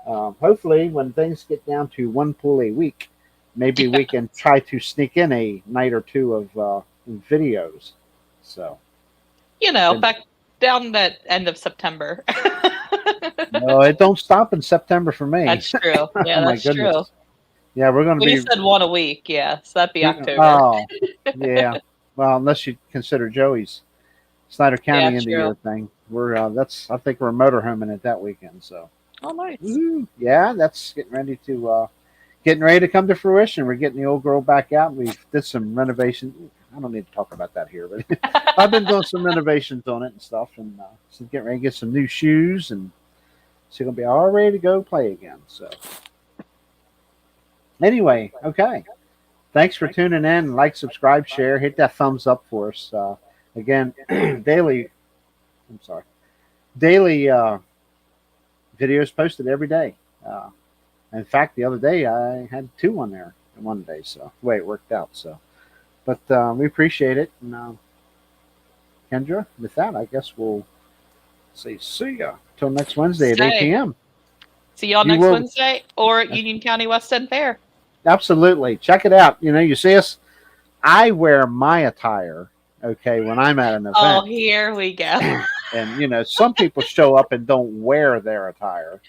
S1: hopefully when things get down to one pool a week, maybe we can try to sneak in a night or two of videos. So
S2: back down that end of September.
S1: No, it don't stop in September for me.
S2: That's true. Yeah, that's true.
S1: Yeah, we're going to be.
S2: You said one a week, yeah, so that'd be October.
S1: Oh, yeah. Well, unless you consider Joey's Snyder County end of year thing, we're I think we're motorhoming it that weekend. So.
S2: Oh, nice.
S1: Woo-hoo. Yeah, that's getting ready to come to fruition. We're getting the old girl back out. We did some renovation. I don't need to talk about that here, but I've been doing some renovations on it and stuff, and so getting ready to get some new shoes, and she's gonna be all ready to go play again. So. Anyway, okay. Thanks for tuning in. Like, subscribe, share. Hit that thumbs up for us. Again, daily videos posted every day. In fact, the other day I had 2 on there in one day. So the way it worked out. So, but we appreciate it. And Kendra, with that, I guess we'll say see ya till next Wednesday at 8 p.m.
S2: See y'all next Wednesday or at Union County West End Fair.
S1: Absolutely. Check it out. You see us. I wear my attire, okay, when I'm at an event.
S2: Oh, here we go.
S1: And, some people show up and don't wear their attire.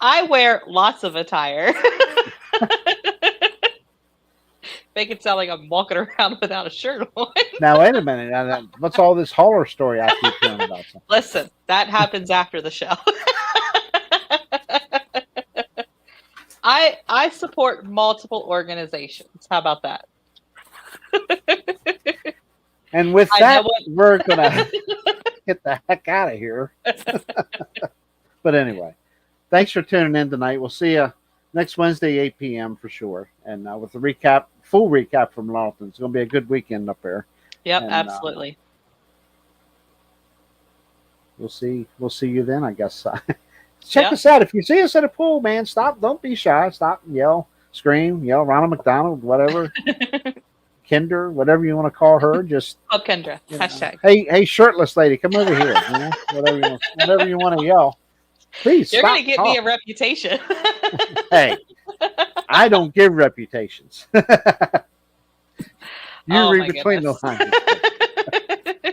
S2: I wear lots of attire. Make it sound like I'm walking around without a shirt on.
S1: Now, wait a minute. What's all this horror story I keep hearing about?
S2: Listen, that happens after the show. I support multiple organizations. How about that?
S1: And with that, we're going to get the heck out of here. But anyway, thanks for tuning in tonight. We'll see you next Wednesday, 8 p.m. for sure. And with the full recap from Lawton. It's going to be a good weekend up there.
S2: Yep, and, absolutely.
S1: We'll see you then, I guess. Check us out. If you see us at a pool, man, stop. Don't be shy. Stop and yell, scream, yell, Ronald McDonald, whatever. Kendra, whatever you want to call her. Just
S2: Club Kendra. Hashtag.
S1: Hey, shirtless lady, come over here. Whatever you want to yell. Please,
S2: you're going to get me a reputation.
S1: Hey, I don't give reputations. You read between the lines.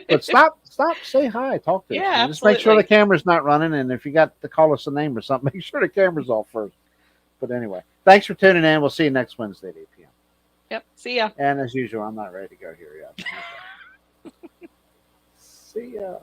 S1: But stop, say hi, talk to us.
S2: Yeah,
S1: just make sure the camera's not running, and if you got to call us a name or something, make sure the camera's off first. But anyway, thanks for tuning in. We'll see you next Wednesday at 8 p.m.
S2: Yep, see ya.
S1: And as usual, I'm not ready to go here yet. See ya.